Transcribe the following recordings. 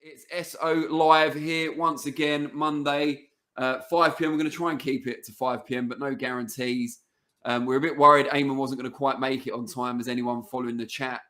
It's SO Live here once again, Monday, 5 p.m. We're going to try and keep it to 5 p.m., but no guarantees. We're a bit worried Ayman wasn't going to quite make it on time, as anyone following the chat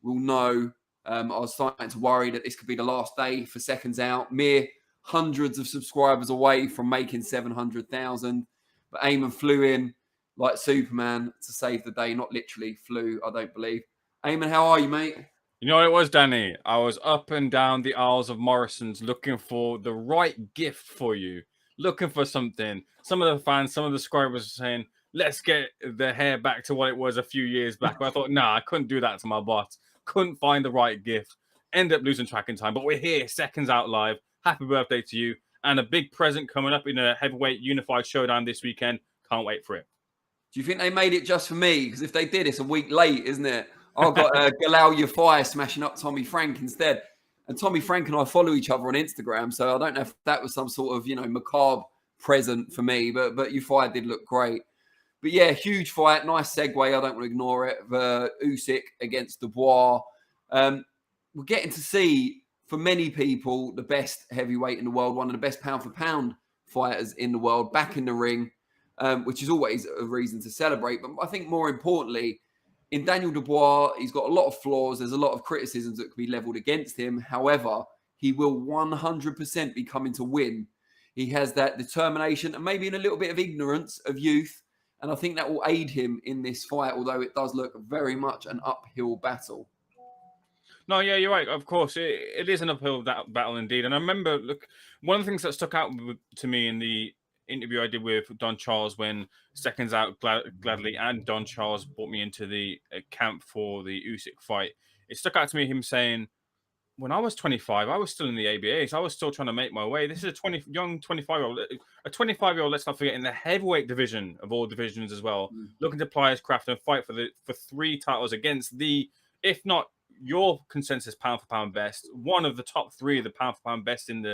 will know. I was starting to worry that this could be the last day for Seconds Out. Mere hundreds of subscribers away from making 700,000. But Ayman flew in like Superman to save the day. Not literally flew, I don't believe. Ayman, how are you, mate? You know what it was, Danny? I was up and down the aisles of Morrison's looking for the right gift for you. Looking for something. Some of the fans, some of the subscribers were saying, let's get the hair back to what it was a few years back. But I thought, nah, I couldn't do that to my boss. Couldn't find the right gift. Ended up losing track in time. But we're here, Seconds Out Live. Happy birthday to you. And a big present coming up in a heavyweight unified showdown this weekend. Can't wait for it. Do you think they made it just for me? Because if they did, it's a week late, isn't it? I've got Galal Yafai smashing up Tommy Frank instead. And Tommy Frank and I follow each other on Instagram, so I don't know if that was some sort of, macabre present for me, but Yafai did look great. But yeah, huge fight, nice segue, I don't want to ignore it. Usyk against Dubois. We're getting to see, for many people, the best heavyweight in the world, one of the best pound-for-pound fighters in the world, back in the ring, which is always a reason to celebrate. But I think more importantly, in Daniel Dubois, he's got a lot of flaws. There's a lot of criticisms that could be leveled against him. However, he will 100% be coming to win. He has that determination and maybe in a little bit of ignorance of youth. And I think that will aid him in this fight, although it does look very much an uphill battle. No, yeah, you're right. Of course, it is an uphill battle indeed. And I remember, look, one of the things that stuck out to me in the interview I did with Don Charles when Seconds Out gladly and Don Charles brought me into the camp for the Usyk fight. It stuck out to me him saying, when I was 25, I was still in the ABAs. I was still trying to make my way. This is a young 25-year-old. A 25-year-old, let's not forget, in the heavyweight division of all divisions as well, looking to apply his craft and fight for 3 titles against the, if not your consensus pound-for-pound best, one of the top 3 of the pound-for-pound best in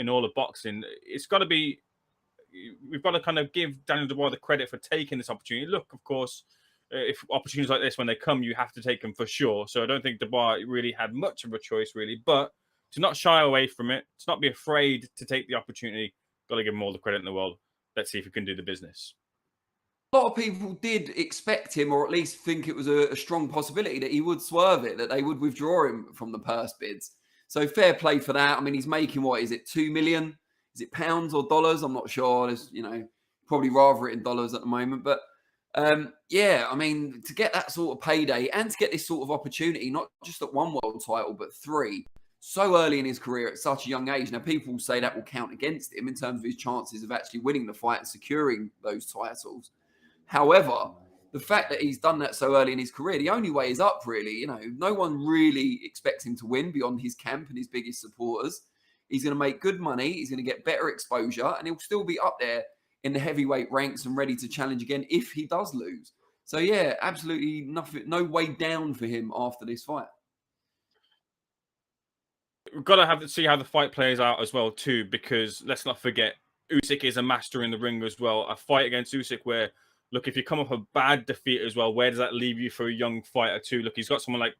all of boxing. It's got to be. We've got to kind of give Daniel Dubois the credit for taking this opportunity. Look, of course, if opportunities like this, when they come, you have to take them for sure. So I don't think Dubois really had much of a choice, really. But to not shy away from it, to not be afraid to take the opportunity, got to give him all the credit in the world. Let's see if he can do the business. A lot of people did expect him, or at least think it was a strong possibility that he would swerve it, that they would withdraw him from the purse bids. So fair play for that. I mean, he's making, what is it, 2 million? Is it pounds or dollars? I'm not sure. There's, probably rather it in dollars at the moment. But yeah, I mean, to get that sort of payday and to get this sort of opportunity, not just at 1 world title, but 3, so early in his career at such a young age. Now, people say that will count against him in terms of his chances of actually winning the fight and securing those titles. However, the fact that he's done that so early in his career, the only way is up, really. No one really expects him to win beyond his camp and his biggest supporters. He's going to make good money. He's going to get better exposure, and he'll still be up there in the heavyweight ranks and ready to challenge again if he does lose. So, yeah, absolutely nothing, no way down for him after this fight. We've got to have to see how the fight plays out as well, too, because let's not forget, Usyk is a master in the ring as well. A fight against Usyk where, look, if you come off a bad defeat as well, where does that leave you for a young fighter too? Look, he's got someone like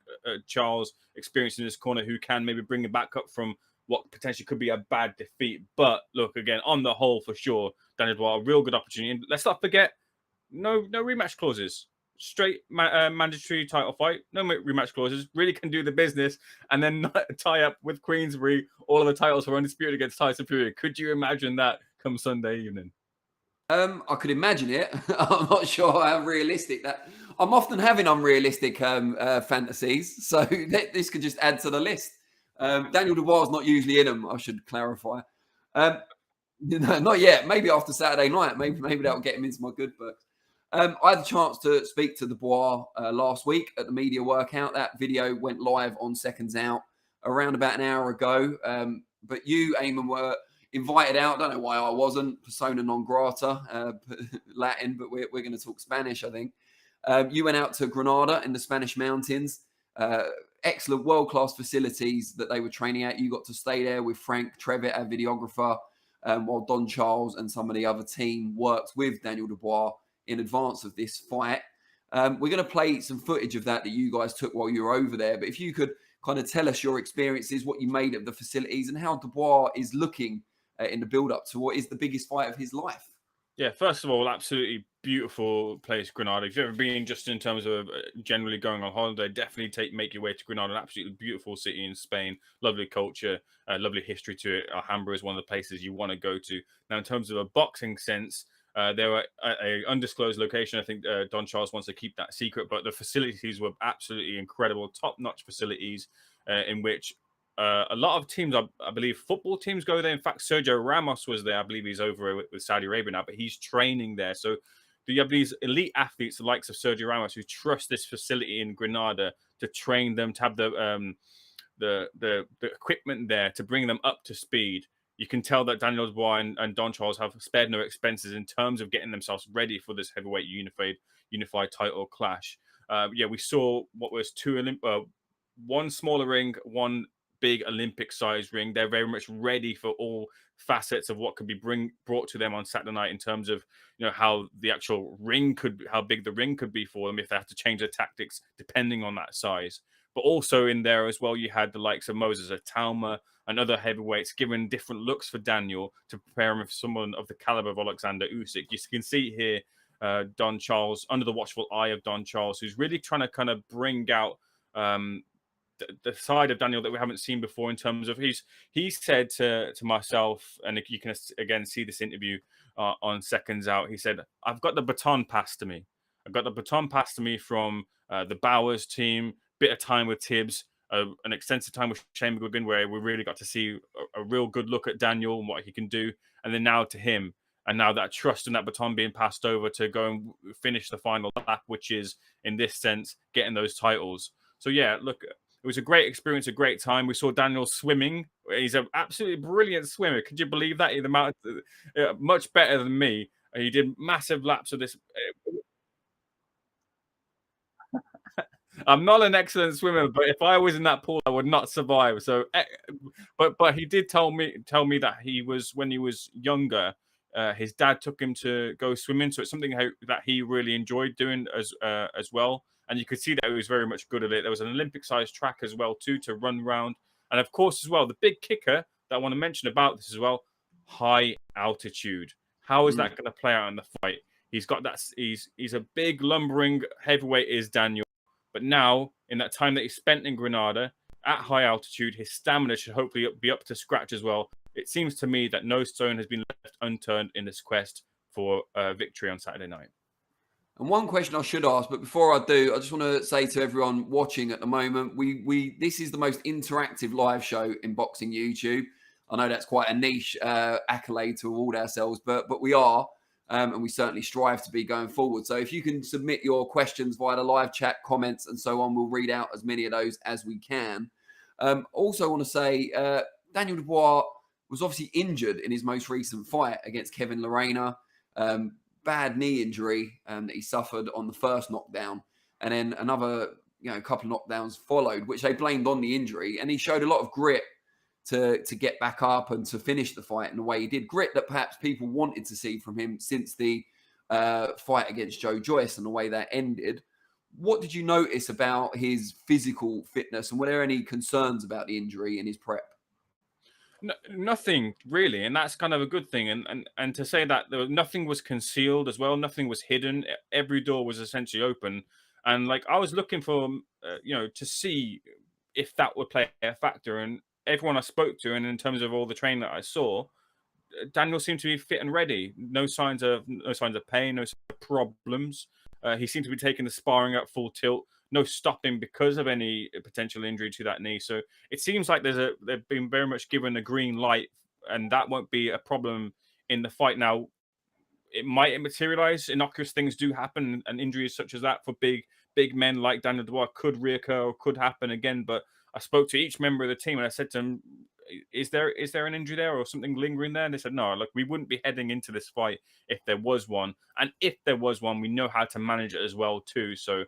Charles experienced in his corner who can maybe bring him back up from what potentially could be a bad defeat. But look, again, on the whole, for sure, Daniel Dubois, a real good opportunity. And let's not forget, no rematch clauses. Straight mandatory title fight, no rematch clauses. Really can do the business and then not tie up with Queensbury all of the titles for undisputed against Tyson Fury. Could you imagine that come Sunday evening? I could imagine it. I'm not sure how realistic that. I'm often having unrealistic fantasies, so this could just add to the list. Daniel Dubois is not usually in them, I should clarify. Not yet. Maybe after Saturday night. Maybe that'll get him into my good books. I had the chance to speak to Dubois last week at the media workout. That video went live on Seconds Out around about an hour ago. But you, Ayman, were invited out. I don't know why I wasn't. Persona non grata, Latin, but we're going to talk Spanish, I think. You went out to Granada in the Spanish mountains. Excellent world-class facilities that they were training at. You got to stay there with Frank Trevitt, our videographer, while Don Charles and some of the other team worked with Daniel Dubois in advance of this fight. We're going to play some footage of that you guys took while you were over there. But if you could kind of tell us your experiences, what you made of the facilities, and how Dubois is looking in the build-up to what is the biggest fight of his life. Yeah, first of all, absolutely beautiful place, Granada. If you've ever been just in terms of generally going on holiday, definitely make your way to Granada. An absolutely beautiful city in Spain, lovely culture, lovely history to it. Alhambra is one of the places you want to go to. Now, in terms of a boxing sense, they were at an undisclosed location. I think Don Charles wants to keep that secret, but the facilities were absolutely incredible, top-notch facilities in which a lot of teams, I believe, football teams go there. In fact, Sergio Ramos was there. I believe he's over with Saudi Arabia now, but he's training there. So you have these elite athletes, the likes of Sergio Ramos, who trust this facility in Granada to train them, to have the equipment there to bring them up to speed. You can tell that Daniel Dubois and Don Charles have spared no expenses in terms of getting themselves ready for this heavyweight unified title clash. We saw what was one smaller ring, one big Olympic-sized ring. They're very much ready for all facets of what could be brought to them on Saturday night in terms of how the actual ring how big the ring could be for them if they have to change their tactics depending on that size. But also in there as well, you had the likes of Moses Atalma and other heavyweights giving different looks for Daniel to prepare him for someone of the caliber of Oleksandr Usyk. You can see here Don Charles, under the watchful eye of Don Charles, who's really trying to kind of bring out the side of Daniel that we haven't seen before in terms of he said to myself, and you can again see this interview on Seconds Out, he said, I've got the baton passed to me. I've got the baton passed to me from the Bowers team, bit of time with Tibbs, an extensive time with Shane McGuigan, where we really got to see a real good look at Daniel and what he can do. And then now to him. And now that trust and that baton being passed over to go and finish the final lap, which is, in this sense, getting those titles. So, yeah, look, it was a great experience, a great time. We saw Daniel swimming. He's an absolutely brilliant swimmer. Could you believe that? He's much better than me. He did massive laps of this. I'm not an excellent swimmer, but if I was in that pool, I would not survive. So, but he did tell me that when he was younger, his dad took him to go swimming. So it's something that he really enjoyed doing as well. And you could see that he was very much good at it. There was an Olympic-sized track as well, too, to run around. And, of course, as well, the big kicker that I want to mention about this as well, high altitude. How is that going to play out in the fight? He's got that. He's a big, lumbering heavyweight is Daniel. But now, in that time that he spent in Granada, at high altitude, his stamina should hopefully be up to scratch as well. It seems to me that no stone has been left unturned in this quest for victory on Saturday night. And one question I should ask, but before I do, I just want to say to everyone watching at the moment, this is the most interactive live show in boxing YouTube. I know that's quite a niche accolade to award ourselves, but we are, and we certainly strive to be going forward. So if you can submit your questions via the live chat, comments, and so on, we'll read out as many of those as we can. Also want to say, Daniel Dubois was obviously injured in his most recent fight against Kevin Lerena. Bad knee injury that he suffered on the first knockdown, and then another couple of knockdowns followed, which they blamed on the injury. And he showed a lot of grit to get back up and to finish the fight in the way he did. Grit that perhaps people wanted to see from him since the fight against Joe Joyce and the way that ended. What did you notice about his physical fitness, and were there any concerns about the injury in his prep? No, nothing really, and that's kind of a good thing. And to say that nothing was concealed as well, nothing was hidden. Every door was essentially open, and like I was looking for, to see if that would play a factor. And everyone I spoke to, and in terms of all the training that I saw, Daniel seemed to be fit and ready. No signs of pain, no signs of problems. He seemed to be taking the sparring at full tilt. No stopping because of any potential injury to that knee. So it seems like they've been very much given a green light, and that won't be a problem in the fight. Now, it might materialize. Innocuous things do happen, and injuries such as that for big men like Daniel Dubois could reoccur or could happen again. But I spoke to each member of the team and I said to them, is there an injury there or something lingering there? And they said, no, look, we wouldn't be heading into this fight if there was one. And if there was one, we know how to manage it as well too. So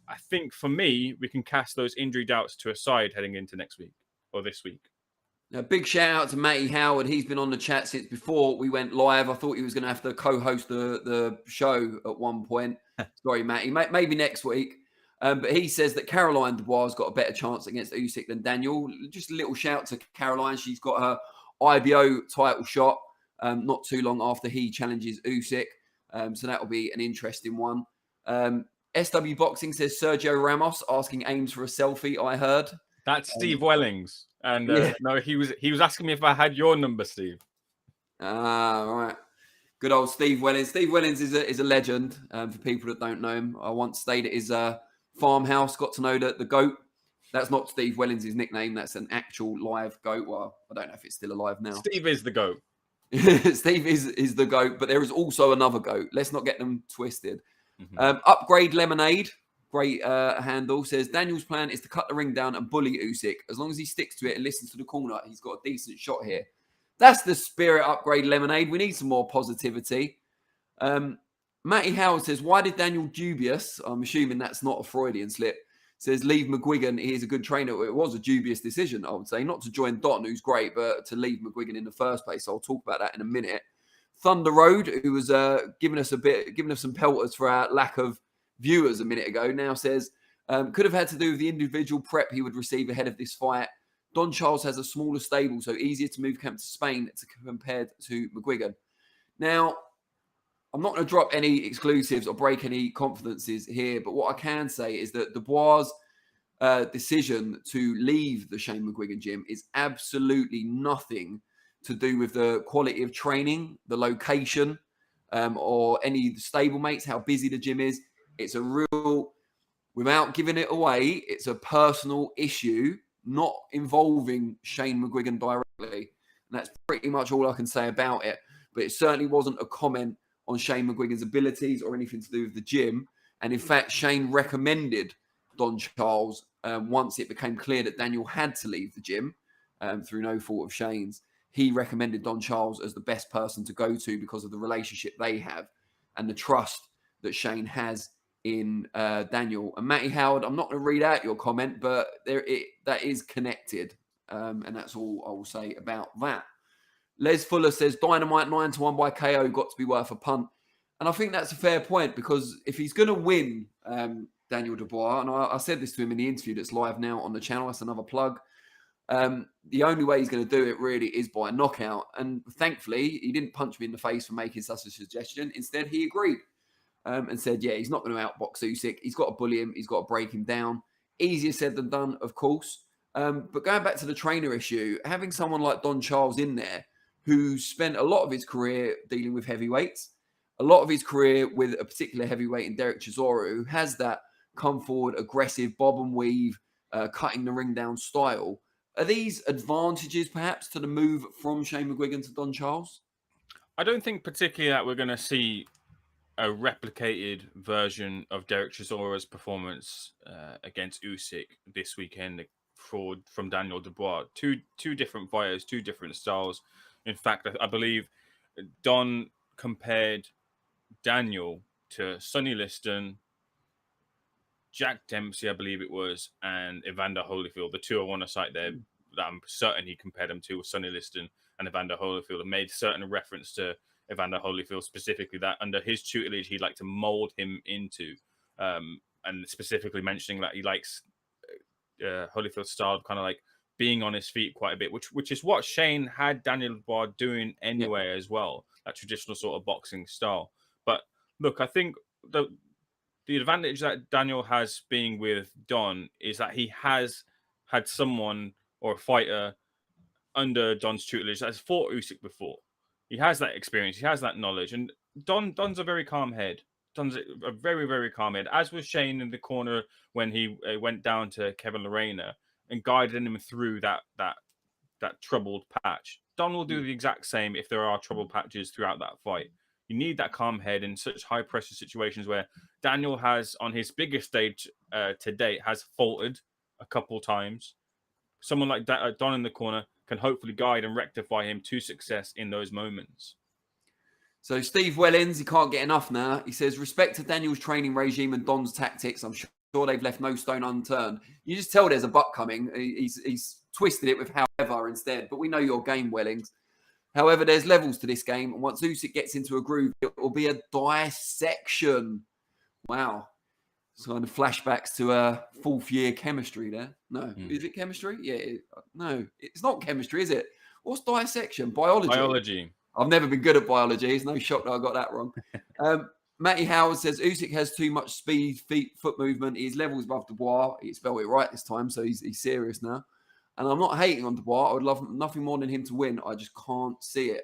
I think for me, we can cast those injury doubts to a side heading into next week or this week. A big shout out to Matty Howard. He's been on the chat since before we went live. I thought he was going to have to co-host the show at one point. Sorry, Matty. Maybe next week. But he says that Caroline Dubois has got a better chance against Usyk than Daniel. Just a little shout to Caroline. She's got her IBO title shot not too long after he challenges Usyk. So that'll be an interesting one. SW Boxing says Sergio Ramos asking Ames for a selfie, I heard. That's Steve Wellings. And yeah. no, he was asking me if I had your number, Steve. Ah, right. Good old Steve Wellings. Steve Wellings is a legend for people that don't know him. I once stayed at his farmhouse, got to know the goat. That's not Steve Wellings' nickname. That's an actual live goat. Well, I don't know if it's still alive now. Steve is the goat. Steve is the goat, but there is also another goat. Let's not get them twisted. Upgrade Lemonade, great handle, says Daniel's plan is to cut the ring down and bully Usyk. As long as he sticks to it and listens to the corner, he's got a decent shot here. That's the spirit, Upgrade Lemonade. We need some more positivity. Matty Howard says, why did Daniel Dubois, I'm assuming that's not a Freudian slip, says leave McGuigan, he is a good trainer. It was a dubious decision, I would say, not to join Don, who's great, but to leave McGuigan in the first place. So I'll talk about that in a minute. Thunder Road, who was giving us some pelters for our lack of viewers a minute ago, now says, could have had to do with the individual prep he would receive ahead of this fight. Don Charles has a smaller stable, so easier to move camp to Spain compared to McGuigan. Now, I'm not going to drop any exclusives or break any confidences here, but what I can say is that Dubois' decision to leave the Shane McGuigan gym is absolutely nothing to do with the quality of training, the location, or any stablemates, how busy the gym is. It's a real, without giving it away, it's a personal issue not involving Shane McGuigan directly. And that's pretty much all I can say about it. But it certainly wasn't a comment on Shane McGuigan's abilities or anything to do with the gym. And in fact, Shane recommended Don Charles once it became clear that Daniel had to leave the gym through no fault of Shane's. He recommended Don Charles as the best person to go to because of the relationship they have and the trust that Shane has in Daniel. And Matty Howard, I'm not going to read out your comment, but that is connected. And that's all I will say about that. Les Fuller says, Dynamite 9-1 by KO got to be worth a punt. And I think that's a fair point because if he's going to win Daniel Dubois, and I said this to him in the interview that's live now on the channel, that's another plug, the only way he's going to do it really is by a knockout. And thankfully, he didn't punch me in the face for making such a suggestion. Instead, he agreed. And said, yeah, he's not going to outbox Usyk. He's got to bully him. He's got to break him down. Easier said than done, of course. But going back to the trainer issue, having someone like Don Charles in there who spent a lot of his career dealing with heavyweights, a lot of his career with a particular heavyweight in Derek Chisora, who has that come forward, aggressive, bob and weave, cutting the ring down style. Are these advantages perhaps to the move from Shane McGuigan to Don Charles? I don't think particularly that we're going to see a replicated version of Derek Chisora's performance against Usyk this weekend from Daniel Dubois. Two different fighters, two different styles. In fact, I believe Don compared Daniel to Sonny Liston, Jack Dempsey, I believe it was, and Evander Holyfield. The two I want to cite there that I'm certain he compared them to were Sonny Liston and Evander Holyfield, and made certain reference to Evander Holyfield specifically that under his tutelage he'd like to mold him into, and specifically mentioning that he likes Holyfield's style of kind of like being on his feet quite a bit, which is what Shane had Daniel Dubois doing anyway as well, that traditional sort of boxing style. But look, I think the advantage that Daniel has being with Don is that he has had someone or a fighter under Don's tutelage that has fought Usyk before. He has that experience. He has that knowledge. And Don's a very calm head. Don's a very, very calm head, as was Shane in the corner when he went down to Kevin Lorena and guided him through that troubled patch. Don will do the exact same if there are troubled patches throughout that fight. You need that calm head in such high-pressure situations where Daniel has, on his biggest stage to date, has faltered a couple times. Someone like Don in the corner can hopefully guide and rectify him to success in those moments. So Steve Wellens, he can't get enough now. He says, respect to Daniel's training regime and Don's tactics. I'm sure they've left no stone unturned. You just tell there's a butt coming. He's twisted it with however instead. But we know your game, Wellings. However, there's levels to this game. And once Usyk gets into a groove, it will be a dissection. Wow. kind of flashbacks to fourth year chemistry there. No, is it chemistry? Yeah, no, it's not chemistry, is it? What's dissection? Biology. Biology. I've never been good at biology. It's no shock that I got that wrong. Matty Howard says Usyk has too much speed, foot movement. He's levels above Dubois. He spelled it right this time, so he's serious now. And I'm not hating on Dubois. I would love nothing more than him to win. I just can't see it.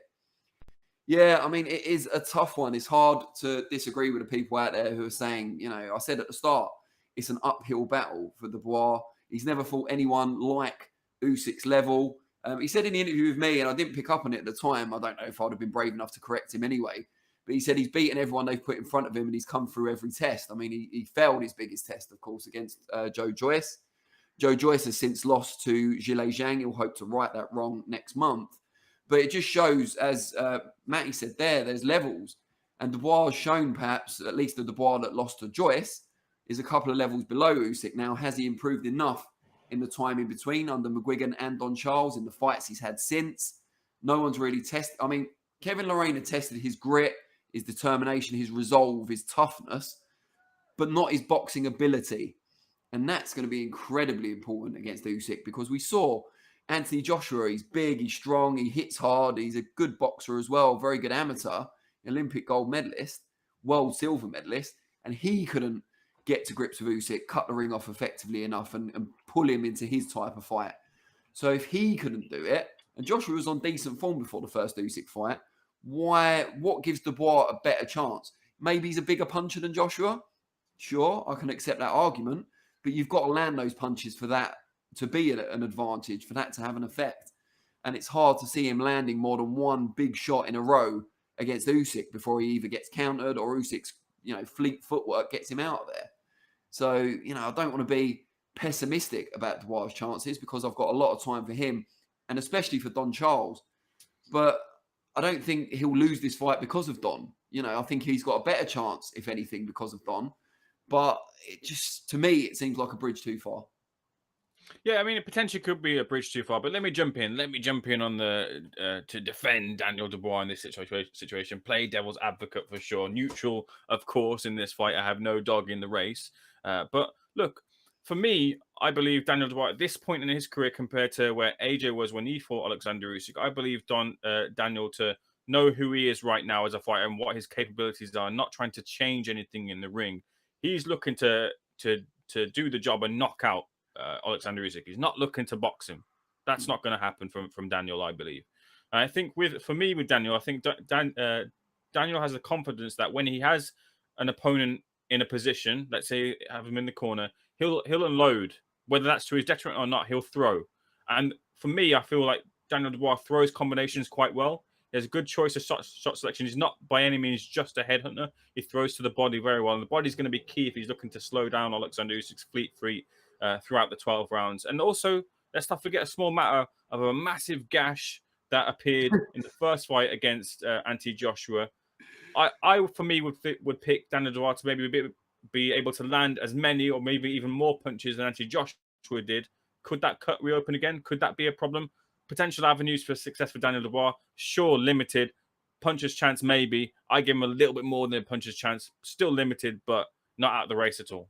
Yeah, I mean, it is a tough one. It's hard to disagree with the people out there who are saying, you know, I said at the start, it's an uphill battle for Dubois. He's never fought anyone like Usyk's level. He said in the interview with me, and I didn't pick up on it at the time, I don't know if I'd have been brave enough to correct him anyway, but he said he's beaten everyone they've put in front of him and he's come through every test. I mean, he failed his biggest test, of course, against Joe Joyce. Joe Joyce has since lost to Zhilei Zhang. He'll hope to right that wrong next month. But it just shows, as Matty said there's levels. And Dubois has shown perhaps, at least the Dubois that lost to Joyce, is a couple of levels below Usyk. Now, has he improved enough in the time in between under McGuigan and Don Charles in the fights he's had since? No one's really tested. I mean, Kevin Lorraine tested his grit, his determination, his resolve, his toughness, but not his boxing ability. And that's going to be incredibly important against Usyk because we saw Anthony Joshua, he's big, he's strong, he hits hard, he's a good boxer as well, very good amateur, Olympic gold medalist, world silver medalist, and he couldn't get to grips with Usyk, cut the ring off effectively enough and pull him into his type of fight. So if he couldn't do it, and Joshua was on decent form before the first Usyk fight, what gives Dubois a better chance? Maybe he's a bigger puncher than Joshua. Sure, I can accept that argument, but you've got to land those punches for that to be an advantage, for that to have an effect. And it's hard to see him landing more than one big shot in a row against Usyk before he either gets countered or Usyk's, fleet footwork gets him out of there. So, I don't want to be pessimistic about Dubois' chances because I've got a lot of time for him and especially for Don Charles. But I don't think he'll lose this fight because of Don. I think he's got a better chance, if anything, because of Don. But it just, to me, it seems like a bridge too far. Yeah, I mean, it potentially could be a bridge too far, but let me jump in. Let me jump in on to defend Daniel Dubois in this situation. Play devil's advocate for sure. Neutral, of course, in this fight. I have no dog in the race. But look, for me, I believe Daniel Dubois at this point in his career compared to where AJ was when he fought Oleksandr Usyk, I believe Daniel to know who he is right now as a fighter and what his capabilities are, not trying to change anything in the ring. He's looking to do the job and knock out Oleksandr Usyk. He's not looking to box him. That's not going to happen from Daniel, I believe. And I think with Daniel, I think Daniel has the confidence that when he has an opponent in a position, let's say have him in the corner, he'll unload, whether that's to his detriment or not. He'll throw. And for me, I feel like Daniel Dubois throws combinations quite well. He has a good choice of shot selection. He's not by any means just a headhunter. He throws to the body very well, and the body's going to be key if he's looking to slow down Oleksandr Usyk's fleet throughout the 12 rounds. And also, let's not forget a small matter of a massive gash that appeared in the first fight against Anthony Joshua. I for me would pick Daniel Dubois to maybe be able to land as many or maybe even more punches than Anthony Joshua did. Could that cut reopen again? Could that be a problem? Potential avenues for success for Daniel Dubois, sure, limited. Puncher's chance, maybe. I give him a little bit more than a puncher's chance. Still limited, but not out of the race at all.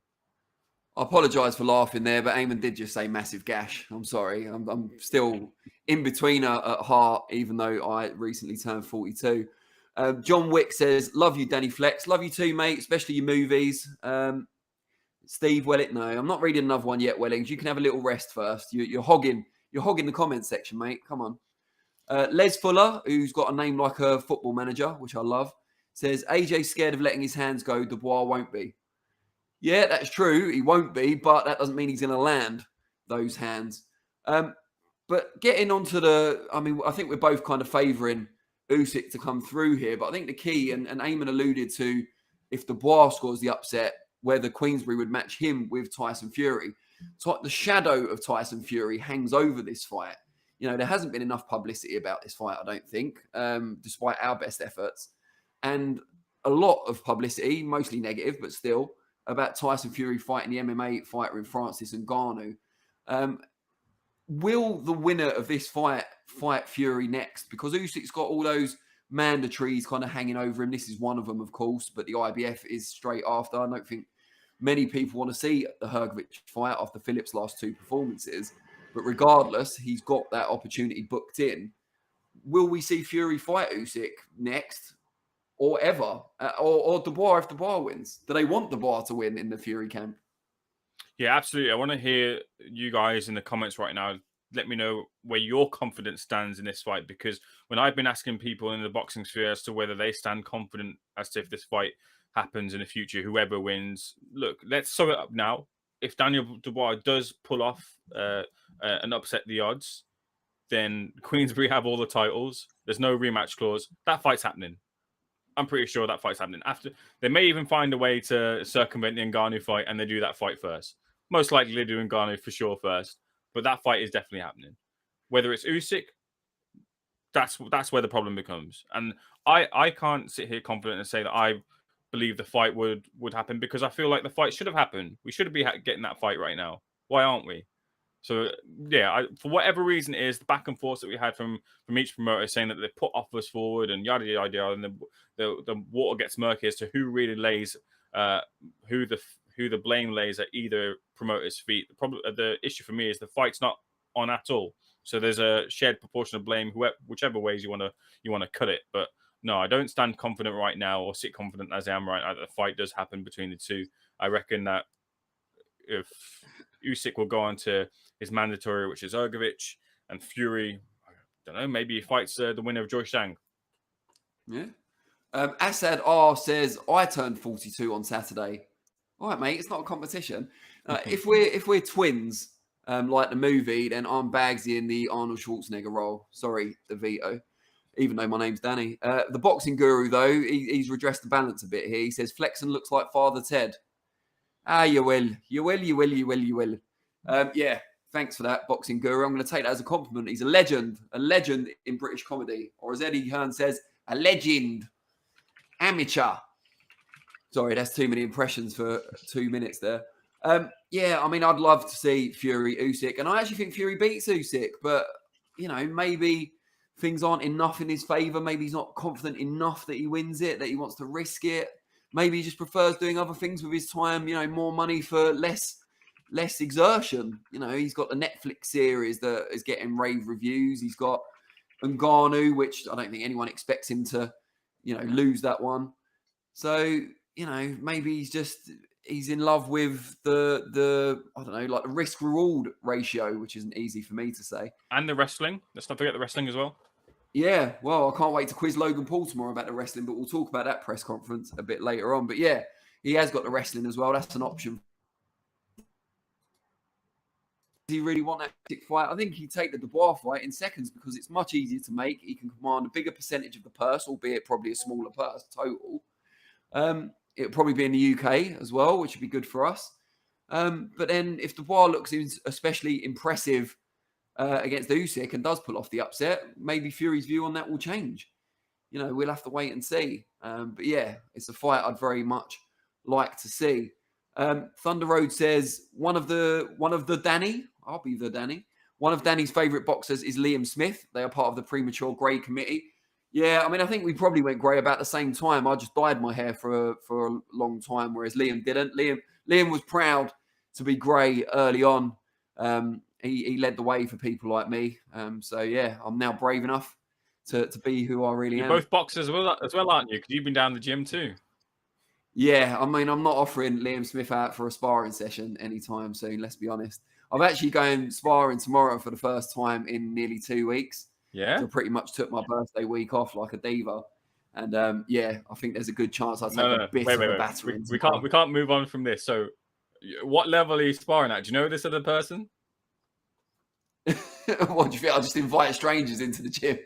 I apologise for laughing there, but Ayman did just say massive gash. I'm sorry. I'm still in between at heart, even though I recently turned 42. John Wick says, love you, Danny Flex. Love you too, mate, especially your movies. Steve Wellick, no, I'm not reading another one yet, Wellings. You can have a little rest first. You're hogging the comments section, mate. Come on. Les Fuller, who's got a name like a football manager, which I love, says, AJ's scared of letting his hands go. Dubois won't be. Yeah, that's true. He won't be, but that doesn't mean he's going to land those hands. But getting onto I think we're both kind of favouring Usyk to come through here. But I think the key, and Ayman alluded to, if Dubois scores the upset, whether Queensbury would match him with Tyson Fury. So the shadow of Tyson Fury hangs over this fight. There hasn't been enough publicity about this fight, I don't think, despite our best efforts. And a lot of publicity, mostly negative, but still, about Tyson Fury fighting the MMA fighter in Francis Ngannou. Will the winner of this fight Fury next? Because Usyk's got all those mandatories kind of hanging over him. This is one of them, of course, but the IBF is straight after. I don't think many people want to see the Hrgovic fight after Phillips' last 2 performances. But regardless, he's got that opportunity booked in. Will we see Fury fight Usyk next or ever? Or Dubois if Dubois wins? Do they want Dubois to win in the Fury camp? Yeah, absolutely. I want to hear you guys in the comments right now. Let me know where your confidence stands in this fight, because when I've been asking people in the boxing sphere as to whether they stand confident as to if this fight happens in the future, whoever wins, look, let's sum it up now. If Daniel Dubois does pull off and upset the odds, then Queensberry have all the titles. There's no rematch clause. That fight's happening. I'm pretty sure that fight's happening. After they may even find a way to circumvent the Ngannou fight, and they do that fight first. Most likely they do Ngannou for sure first, but that fight is definitely happening. Whether it's Usyk, that's where the problem becomes. And I can't sit here confident and say that I believe the fight would happen, because I feel like the fight should have happened. We should be getting that fight right now. Why aren't we? So yeah, for whatever reason it is, the back and forth that we had from each promoter saying that they put offers forward and yada yada yada, and the water gets murky as to who really lays who the blame lays at either promoter's feet. The issue for me is the fight's not on at all. So there's a shared proportion of blame, whichever ways you want to cut it. But no, I don't stand confident right now, or sit confident as I am right now, that the fight does happen between the two. I reckon that if Usyk will go on to his mandatory, which is Hrgovic, and Fury, I don't know, maybe he fights the winner of Joy Shang. Yeah. Assad R says, I turned 42 on Saturday. All right, mate, it's not a competition. If we're twins, like the movie, then I'm Bagsy in the Arnold Schwarzenegger role. Sorry, the veto, even though my name's Danny. The boxing guru, though, he's redressed the balance a bit here. He says, Flexen looks like Father Ted. You will. Yeah, thanks for that, boxing guru. I'm going to take that as a compliment. He's a legend in British comedy. Or as Eddie Hearn says, a legend. Amateur. Sorry, that's too many impressions for 2 minutes there. Yeah, I mean, I'd love to see Fury Usyk, and I actually think Fury beats Usyk, but, you know, maybe things aren't enough in his favour. Maybe he's not confident enough that he wins it, that he wants to risk it. Maybe he just prefers doing other things with his time, you know, more money for less exertion. You know, he's got the Netflix series that is getting rave reviews. He's got Ngannou, which I don't think anyone expects him to, you know, lose that one. So, you know, maybe he's in love with the I don't know, like the risk reward ratio, which isn't easy for me to say. And the wrestling. Let's not forget the wrestling as well. Yeah, well, I can't wait to quiz Logan Paul tomorrow about the wrestling, but we'll talk about that press conference a bit later on. But yeah, he has got the wrestling as well. That's an option. Does he really want that fight? I think he'd take the Dubois fight in seconds, because it's much easier to make. He can command a bigger percentage of the purse, albeit probably a smaller purse total. It'll probably be in the UK as well, which would be good for us. But then if Dubois looks especially impressive against Usyk and does pull off the upset, maybe Fury's view on that will change. You know, we'll have to wait and see. But yeah, it's a fight I'd very much like to see. Thunder Road says one of the Danny. I'll be the Danny. One of Danny's favourite boxers is Liam Smith. They are part of the premature grey committee. Yeah, I mean, I think we probably went grey about the same time. I just dyed my hair for a long time, whereas Liam didn't. Liam was proud to be grey early on. He led the way for people like me. So yeah, I'm now brave enough to be who I really am. You're both boxers as well, aren't you? Because you've been down the gym too. Yeah, I mean, I'm not offering Liam Smith out for a sparring session anytime soon, let's be honest. I'm actually going sparring tomorrow for the first time in nearly 2 weeks. Yeah. So I pretty much took my birthday week off like a diva. And yeah, I think there's a good chance I'll take a bit of a battering. We can't move on from this. So what level are you sparring at? Do you know this other person? What do you think? I'll just invite strangers into the gym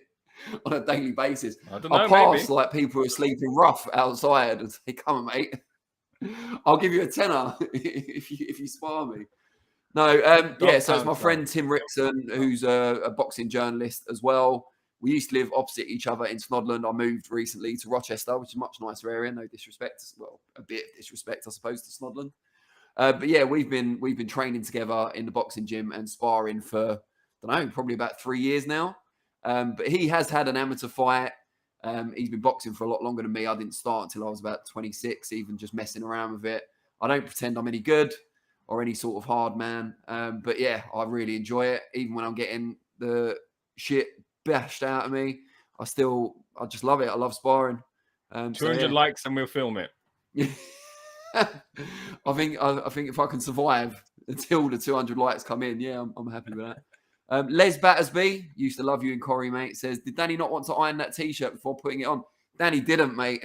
on a daily basis. I don't know, I'll pass maybe. like people who are sleeping rough outside and say, come on, mate. I'll give you a tenner if you spar me. No, yeah, so it's my friend Tim Rickson, who's a boxing journalist as well. We used to live opposite each other in Snodland. I moved recently to Rochester, which is a much nicer area. No disrespect, well, a bit of disrespect, I suppose, to Snodland. But yeah, we've been training together in the boxing gym and sparring for, I don't know, probably about 3 years now. But he has had an amateur fight. He's been boxing for a lot longer than me. I didn't start until I was about 26, even just messing around with it. I don't pretend I'm any good or any sort of hard man. But yeah, I really enjoy it. Even when I'm getting the shit bashed out of me, I just love it. I love sparring. 200 likes and we'll film it. I think if I can survive until the 200 likes come in, yeah, I'm happy with that. Les Battersby, used to love you in Corrie, mate, says, did Danny not want to iron that t-shirt before putting it on? Danny didn't, mate.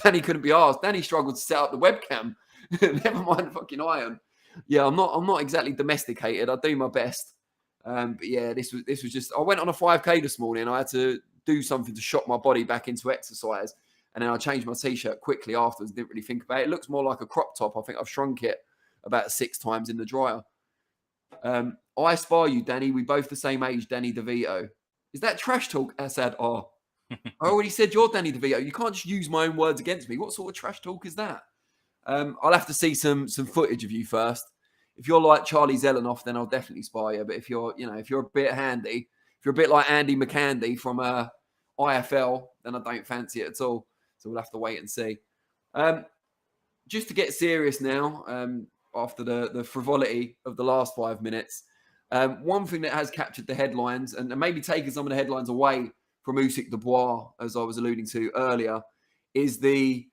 Danny couldn't be asked. Danny struggled to set up the webcam. Never mind fucking iron. Yeah, I'm not exactly domesticated. I do my best. But yeah, this was just, I went on a 5K this morning. I had to do something to shock my body back into exercise. And then I changed my t-shirt quickly afterwards. Didn't really think about it. It looks more like a crop top. I think I've shrunk it about 6 times in the dryer. I spar you, Danny. We both the same age, Danny DeVito. Is that trash talk, Assad? Oh, I already said you're Danny DeVito. You can't just use my own words against me. What sort of trash talk is that? I'll have to see some footage of you first. If you're like Charlie Zelenoff, then I'll definitely spar you. But if you're a bit handy, if you're a bit like Andy McCandy from IFL, then I don't fancy it at all. So we'll have to wait and see. Just to get serious now, after the frivolity of the last 5 minutes, one thing that has captured the headlines and maybe taken some of the headlines away from Usyk Dubois, as I was alluding to earlier, is the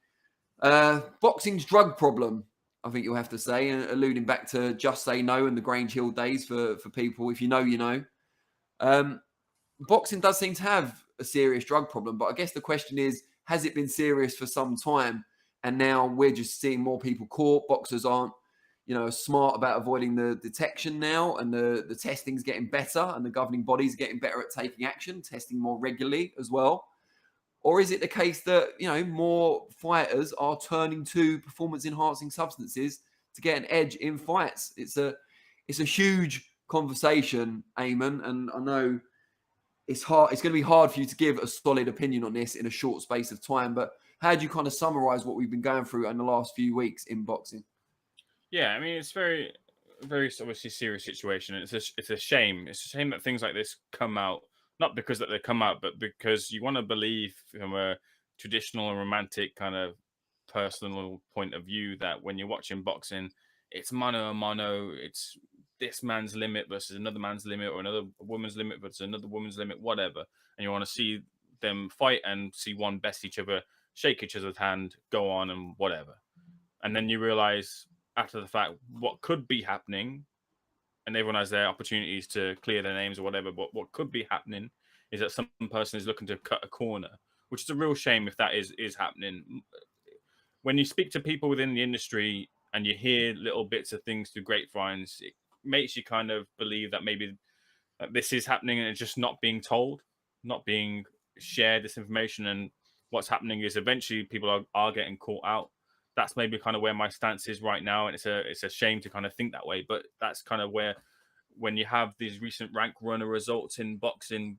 boxing's drug problem, I think you'll have to say, alluding back to Just Say No and the Grange Hill days for people. If you know, you know. Boxing does seem to have a serious drug problem, but I guess the question is, has it been serious for some time? And now we're just seeing more people caught. Boxers aren't, smart about avoiding the detection now, and the testing's getting better, and the governing bodies are getting better at taking action, testing more regularly as well. Or is it the case that, more fighters are turning to performance-enhancing substances to get an edge in fights? It's a huge conversation, Ayman, and I know it's hard. It's going to be hard for you to give a solid opinion on this in a short space of time. But how do you kind of summarize what we've been going through in the last few weeks in boxing? Yeah, I mean, it's very, very obviously serious situation. It's a shame. It's a shame that things like this come out, not because that they come out, but because you want to believe from a traditional and romantic kind of personal point of view that when you're watching boxing, it's mano a mano. It's this man's limit versus another man's limit, or another woman's limit versus another woman's limit, whatever. And you want to see them fight and see one best each other, shake each other's hand, go on and whatever. And then you realize after the fact what could be happening, and everyone has their opportunities to clear their names or whatever, but what could be happening is that some person is looking to cut a corner, which is a real shame if that is happening. When you speak to people within the industry and you hear little bits of things through grapevines, it makes you kind of believe that maybe this is happening and it's just not being told, not being shared, this information. And what's happening is eventually people are getting caught out. That's maybe kind of where my stance is right now. And it's a shame to kind of think that way, but that's kind of where, when you have these recent rank runner results in boxing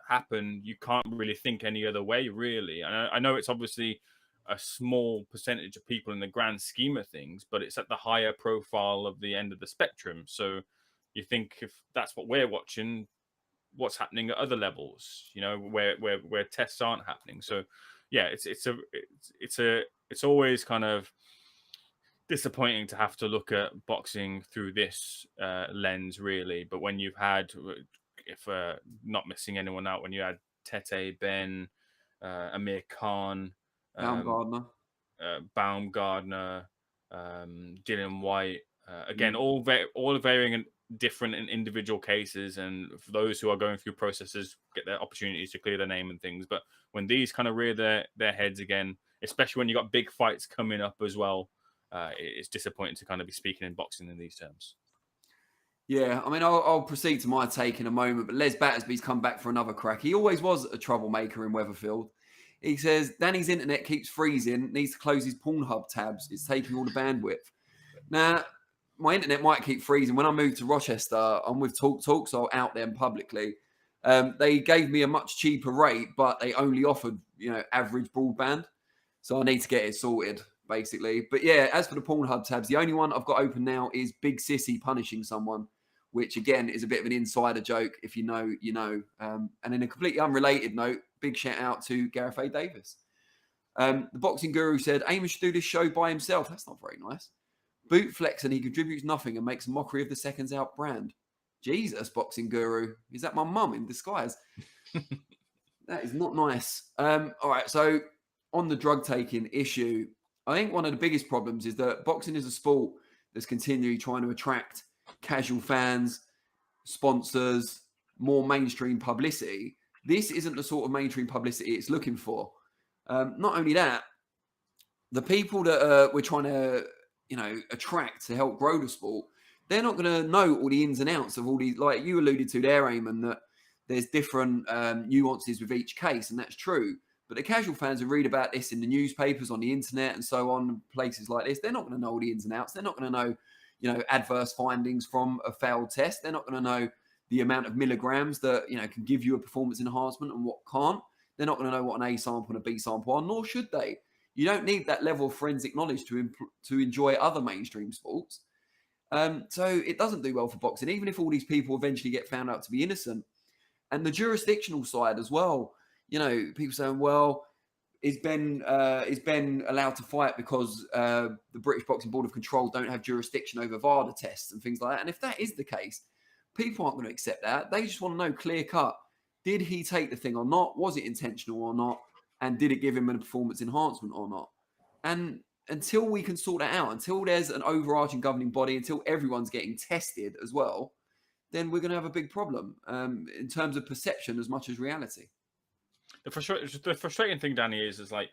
happen, you can't really think any other way, really. And I know it's obviously a small percentage of people in the grand scheme of things, but it's at the higher profile of the end of the spectrum. So you think if that's what we're watching, what's happening at other levels, where tests aren't happening. So yeah, it's always kind of disappointing to have to look at boxing through this lens, really. But when you've had, if not missing anyone out, when you had Tete, Ben, Amir Khan, Baumgardner, Dylan White, again, all varying and different in individual cases, and for those who are going through processes, get their opportunities to clear their name and things. But when these kind of rear their heads again, especially when you got big fights coming up as well, it's disappointing to kind of be speaking in boxing in these terms. Yeah, I mean, I'll proceed to my take in a moment, but Les Battersby's come back for another crack. He always was a troublemaker in Weatherfield. He says, Danny's internet keeps freezing, needs to close his Pornhub tabs. It's taking all the bandwidth. Now, my internet might keep freezing. When I moved to Rochester, I'm with TalkTalk, so out there publicly. They gave me a much cheaper rate, but they only offered, average broadband. So I need to get it sorted, basically. But yeah, as for the Pornhub tabs, the only one I've got open now is Big Sissy punishing someone, which again is a bit of an insider joke. If you know, you know. And in a completely unrelated note, big shout out to Gareth A. Davis. The boxing guru said, Ayman should do this show by himself. That's not very nice. Boot Flexen, he contributes nothing and makes a mockery of the SecondsOut brand. Jesus, boxing guru. Is that my mum in disguise? That is not nice. All right, so on the drug taking issue, I think one of the biggest problems is that boxing is a sport that's continually trying to attract casual fans, sponsors, more mainstream publicity. This isn't the sort of mainstream publicity it's looking for. Not only that, the people that we're trying to, attract to help grow the sport, they're not going to know all the ins and outs of all these, like you alluded to there, Ayman, that there's different nuances with each case, and that's true. But the casual fans who read about this in the newspapers, on the internet, and so on, places like this, they're not going to know all the ins and outs. They're not going to know, adverse findings from a failed test. They're not going to know the amount of milligrams that, can give you a performance enhancement and what can't. They're not going to know what an A sample and a B sample are, nor should they. You don't need that level of forensic knowledge to enjoy other mainstream sports. So it doesn't do well for boxing, even if all these people eventually get found out to be innocent. And the jurisdictional side as well, people saying, well, is Ben allowed to fight because the British Boxing Board of Control don't have jurisdiction over VADA tests and things like that? And if that is the case, people aren't going to accept that. They just want to know clear cut. Did he take the thing or not? Was it intentional or not? And did it give him a performance enhancement or not? And until we can sort that out, until there's an overarching governing body, until everyone's getting tested as well, then we're going to have a big problem in terms of perception as much as reality. The frustrating thing, Danny, is like,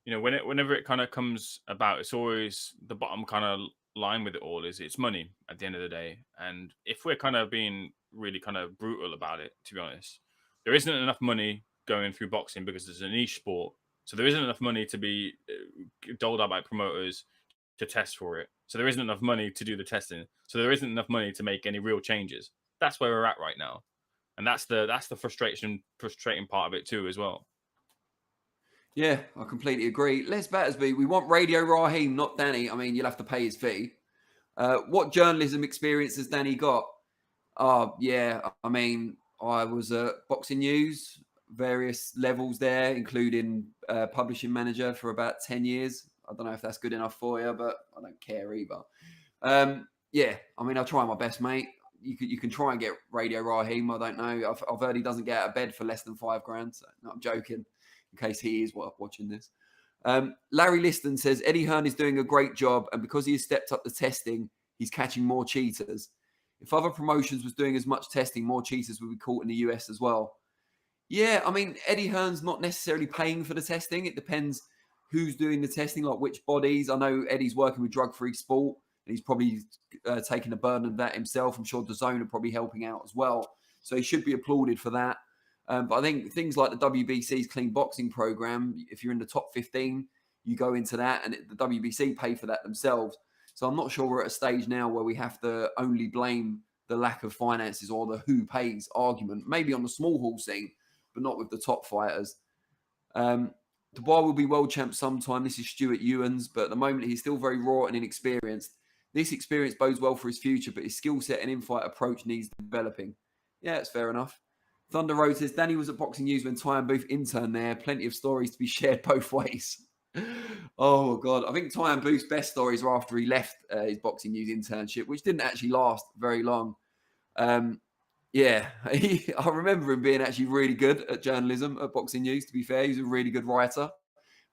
whenever it kind of comes about, it's always the bottom kind of line with it all is it's money at the end of the day. And if we're kind of being really kind of brutal about it, to be honest, there isn't enough money going through boxing because it's a niche sport. So there isn't enough money to be doled out by promoters to test for it. So there isn't enough money to do the testing. So there isn't enough money to make any real changes. That's where we're at right now. And that's the frustrating part of it too as well. Yeah, I completely agree. Les Battersby, we want Radio Raheem, not Danny. I mean, you'll have to pay his fee. What journalism experience has Danny got? Yeah, I mean, I was at Boxing News, various levels there, including publishing manager for about 10 years. I don't know if that's good enough for you, but I don't care either. Yeah, I mean, I'll try my best, mate. You can try and get Radio Raheem. I don't know. I've heard he doesn't get out of bed for less than $5,000. So, no, I'm joking, in case he is watching this. Larry Liston says, Eddie Hearn is doing a great job, and because he has stepped up the testing, he's catching more cheaters. If other promotions was doing as much testing, more cheaters would be caught in the US as well. Yeah, I mean, Eddie Hearn's not necessarily paying for the testing. It depends who's doing the testing, like which bodies. I know Eddie's working with Drug Free Sport, and he's probably taking the burden of that himself. I'm sure DAZN are probably helping out as well. So he should be applauded for that. But I think things like the WBC's Clean Boxing Program, if you're in the top 15, you go into that, and the WBC pay for that themselves. So I'm not sure we're at a stage now where we have to only blame the lack of finances or the who pays argument, maybe on the small hall scene, but not with the top fighters. Dubois will be world champ sometime. This is Stuart Ewans, but at the moment he's still very raw and inexperienced. This experience bodes well for his future, but his skill set and in-fight approach needs developing. Yeah, that's fair enough. Thunder Road says, Danny was at Boxing News when Tyson Booth interned there. Plenty of stories to be shared both ways. Oh, God. I think Tyson Booth's best stories were after he left his Boxing News internship, which didn't actually last very long. Yeah, I remember him being actually really good at journalism at Boxing News, to be fair. He was a really good writer,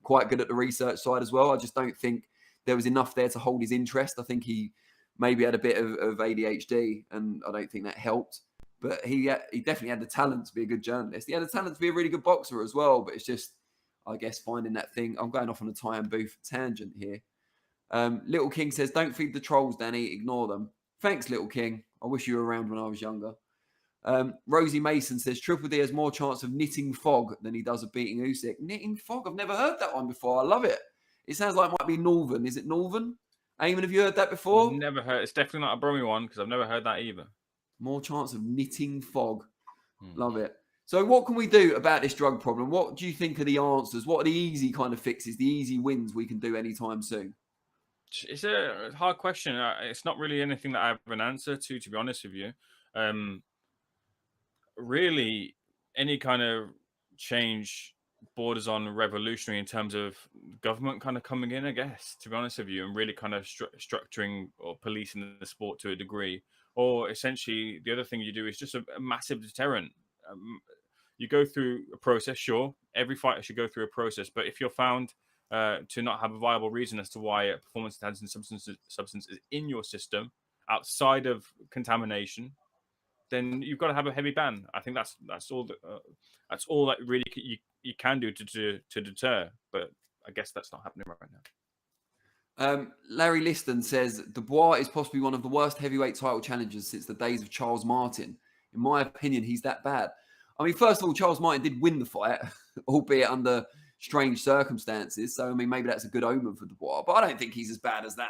quite good at the research side as well. I just don't think there was enough there to hold his interest. I think he maybe had a bit of ADHD, and I don't think that helped. But he definitely had the talent to be a good journalist. He had the talent to be a really good boxer as well. But it's just, I guess, finding that thing. I'm going off on a Tyson Booth tangent here. Little King says, don't feed the trolls, Danny. Ignore them. Thanks, Little King. I wish you were around when I was younger. Rosie Mason says, Triple D has more chance of knitting fog than he does of beating Usyk. Knitting fog? I've never heard that one before. I love it. It sounds like it might be Northern. Is it Northern? Ayman, have you heard that before? Never heard. It's definitely not a Brummy one because I've never heard that either. More chance of knitting fog. Love it. So what can we do about this drug problem? What do you think are the answers? What are the easy kind of fixes, the easy wins we can do anytime soon? It's a hard question. It's not really anything that I have an answer to be honest with you. Really, any kind of change borders on revolutionary in terms of government kind of coming in, I guess, to be honest with you, and really kind of structuring or policing the sport to a degree. Or essentially, the other thing you do is just a massive deterrent. You go through a process, sure. Every fighter should go through a process, but if you're found to not have a viable reason as to why a performance-enhancing substance is in your system outside of contamination, then you've got to have a heavy ban. I think that's all that really you can do to deter. But I guess that's not happening right now. Larry Liston says Dubois is possibly one of the worst heavyweight title challengers since the days of Charles Martin. In my opinion, he's that bad. I mean, first of all, Charles Martin did win the fight, albeit under strange circumstances. So, I mean, maybe that's a good omen for Dubois, but I don't think he's as bad as that.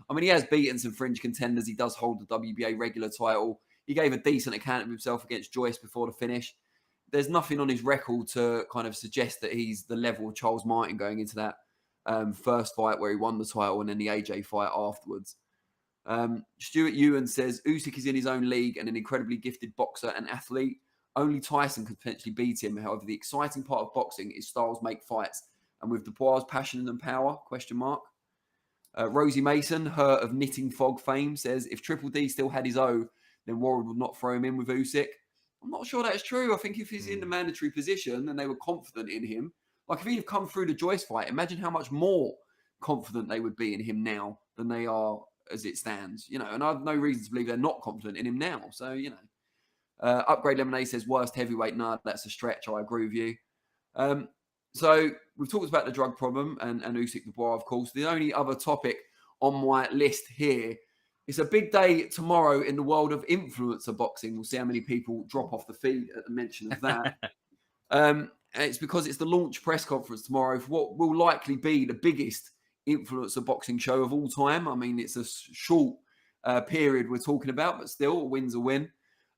I mean, he has beaten some fringe contenders. He does hold the WBA regular title. He gave a decent account of himself against Joyce before the finish. There's nothing on his record to kind of suggest that he's the level of Charles Martin going into that first fight where he won the title and then the AJ fight afterwards. Stuart Ewan says Usyk is in his own league and an incredibly gifted boxer and athlete. Only Tyson could potentially beat him. However, the exciting part of boxing is styles make fights. And with Dubois' passion and power, ? Rosie Mason, her of Knitting Fog fame, says if Triple D still had his O, then Warren would not throw him in with Usyk. I'm not sure that's true. I think if he's in the mandatory position and they were confident in him, like if he'd have come through the Joyce fight, imagine how much more confident they would be in him now than they are as it stands, you know. And I have no reason to believe they're not confident in him now. So, you know. Upgrade Lemonade says worst heavyweight. Nah, that's a stretch. I agree with you. So we've talked about the drug problem and Usyk Dubois, of course. The only other topic on my list here, it's a big day tomorrow in the world of influencer boxing. We'll see how many people drop off the feed at the mention of that. And it's because it's the launch press conference tomorrow for what will likely be the biggest influencer boxing show of all time. I mean, it's a short period we're talking about, but still, a win's a win.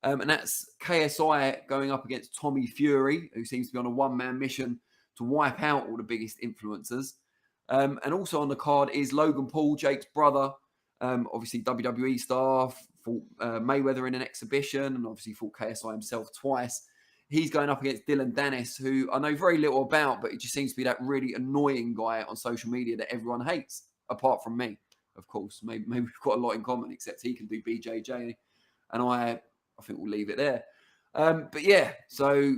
And that's KSI going up against Tommy Fury, who seems to be on a one-man mission to wipe out all the biggest influencers. And also on the card is Logan Paul, Jake's brother, obviously WWE star, fought Mayweather in an exhibition, and obviously fought KSI himself twice. He's going up against Dylan Dennis, who I know very little about, but he just seems to be that really annoying guy on social media that everyone hates, apart from me, of course. Maybe we've got a lot in common, except he can do BJJ, and I think we'll leave it there. But yeah, so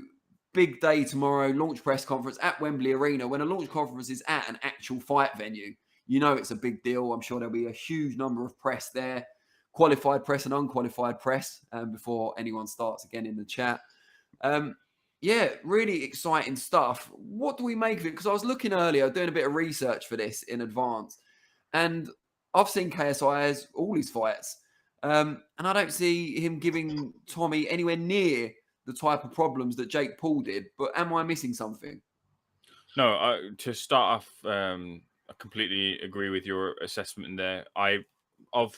big day tomorrow, launch press conference at Wembley Arena. When a launch conference is at an actual fight venue, you know it's a big deal. I'm sure there'll be a huge number of press there, qualified press and unqualified press, before anyone starts again in the chat. Yeah, really exciting stuff. What do we make of it? Because I was looking earlier, doing a bit of research for this in advance, and I've seen KSI's all his fights. And I don't see him giving Tommy anywhere near the type of problems that Jake Paul did. But am I missing something? No, to start off, I completely agree with your assessment there. In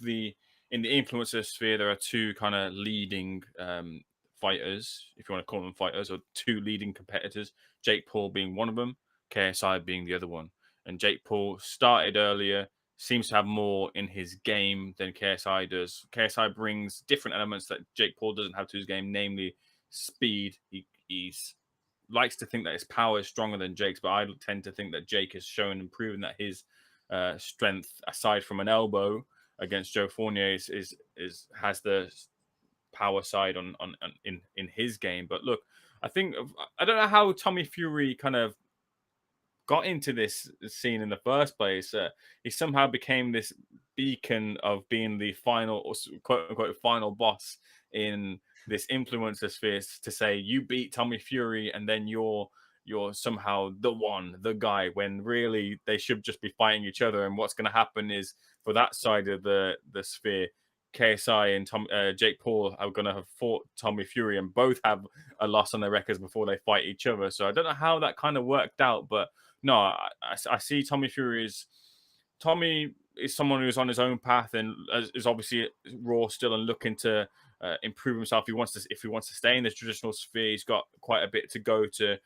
the influencer sphere, there are two kind of leading fighters, if you want to call them fighters, or two leading competitors. Jake Paul being one of them, KSI being the other one. And Jake Paul started earlier, seems to have more in his game than KSI does. KSI brings different elements that Jake Paul doesn't have to his game, namely speed. He's likes to think that his power is stronger than Jake's, but I tend to think that Jake has shown and proven that his strength, aside from an elbow against Joe Fournier, has the power side in his game. But look, I don't know how Tommy Fury kind of got into this scene in the first place. He somehow became this beacon of being the final, or quote unquote, final boss in this influencer sphere, to say you beat Tommy Fury and then you're somehow the guy, when really they should just be fighting each other. And what's going to happen is, for that side of the sphere, KSI and Jake Paul are going to have fought Tommy Fury and both have a loss on their records before they fight each other. So I don't know how that kind of worked out, but no, I see Tommy is someone who's on his own path and is obviously raw still and looking to improve himself. If he wants to stay in the traditional sphere, he's got quite a bit to go to,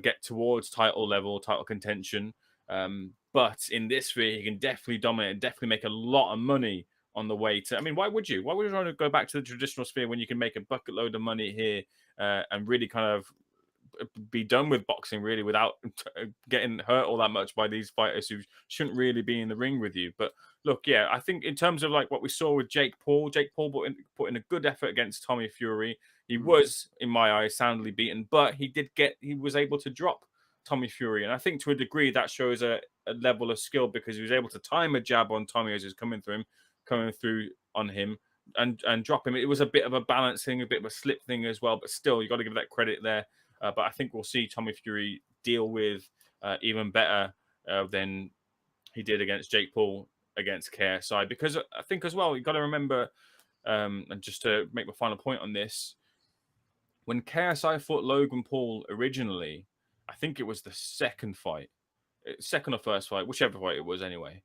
get towards title contention. But in this sphere, he can definitely dominate and definitely make a lot of money on the way to. I mean, why would you want to go back to the traditional sphere when you can make a bucket load of money here and really kind of be done with boxing really without getting hurt all that much by these fighters who shouldn't really be in the ring with you. But look, yeah, I think in terms of like what we saw with Jake Paul put in a good effort against Tommy Fury. He was, in my eyes, soundly beaten, but he was able to drop Tommy Fury. And I think to a degree that shows a level of skill because he was able to time a jab on Tommy as he was coming through on him and drop him. It was a bit of a balance thing, a bit of a slip thing as well, but still, you got to give that credit there. But I think we'll see Tommy Fury deal with even better than he did against Jake Paul against KSI. Because I think as well, you've got to remember, and just to make my final point on this, when KSI fought Logan Paul originally, I think it was the second or first fight, whichever fight it was anyway.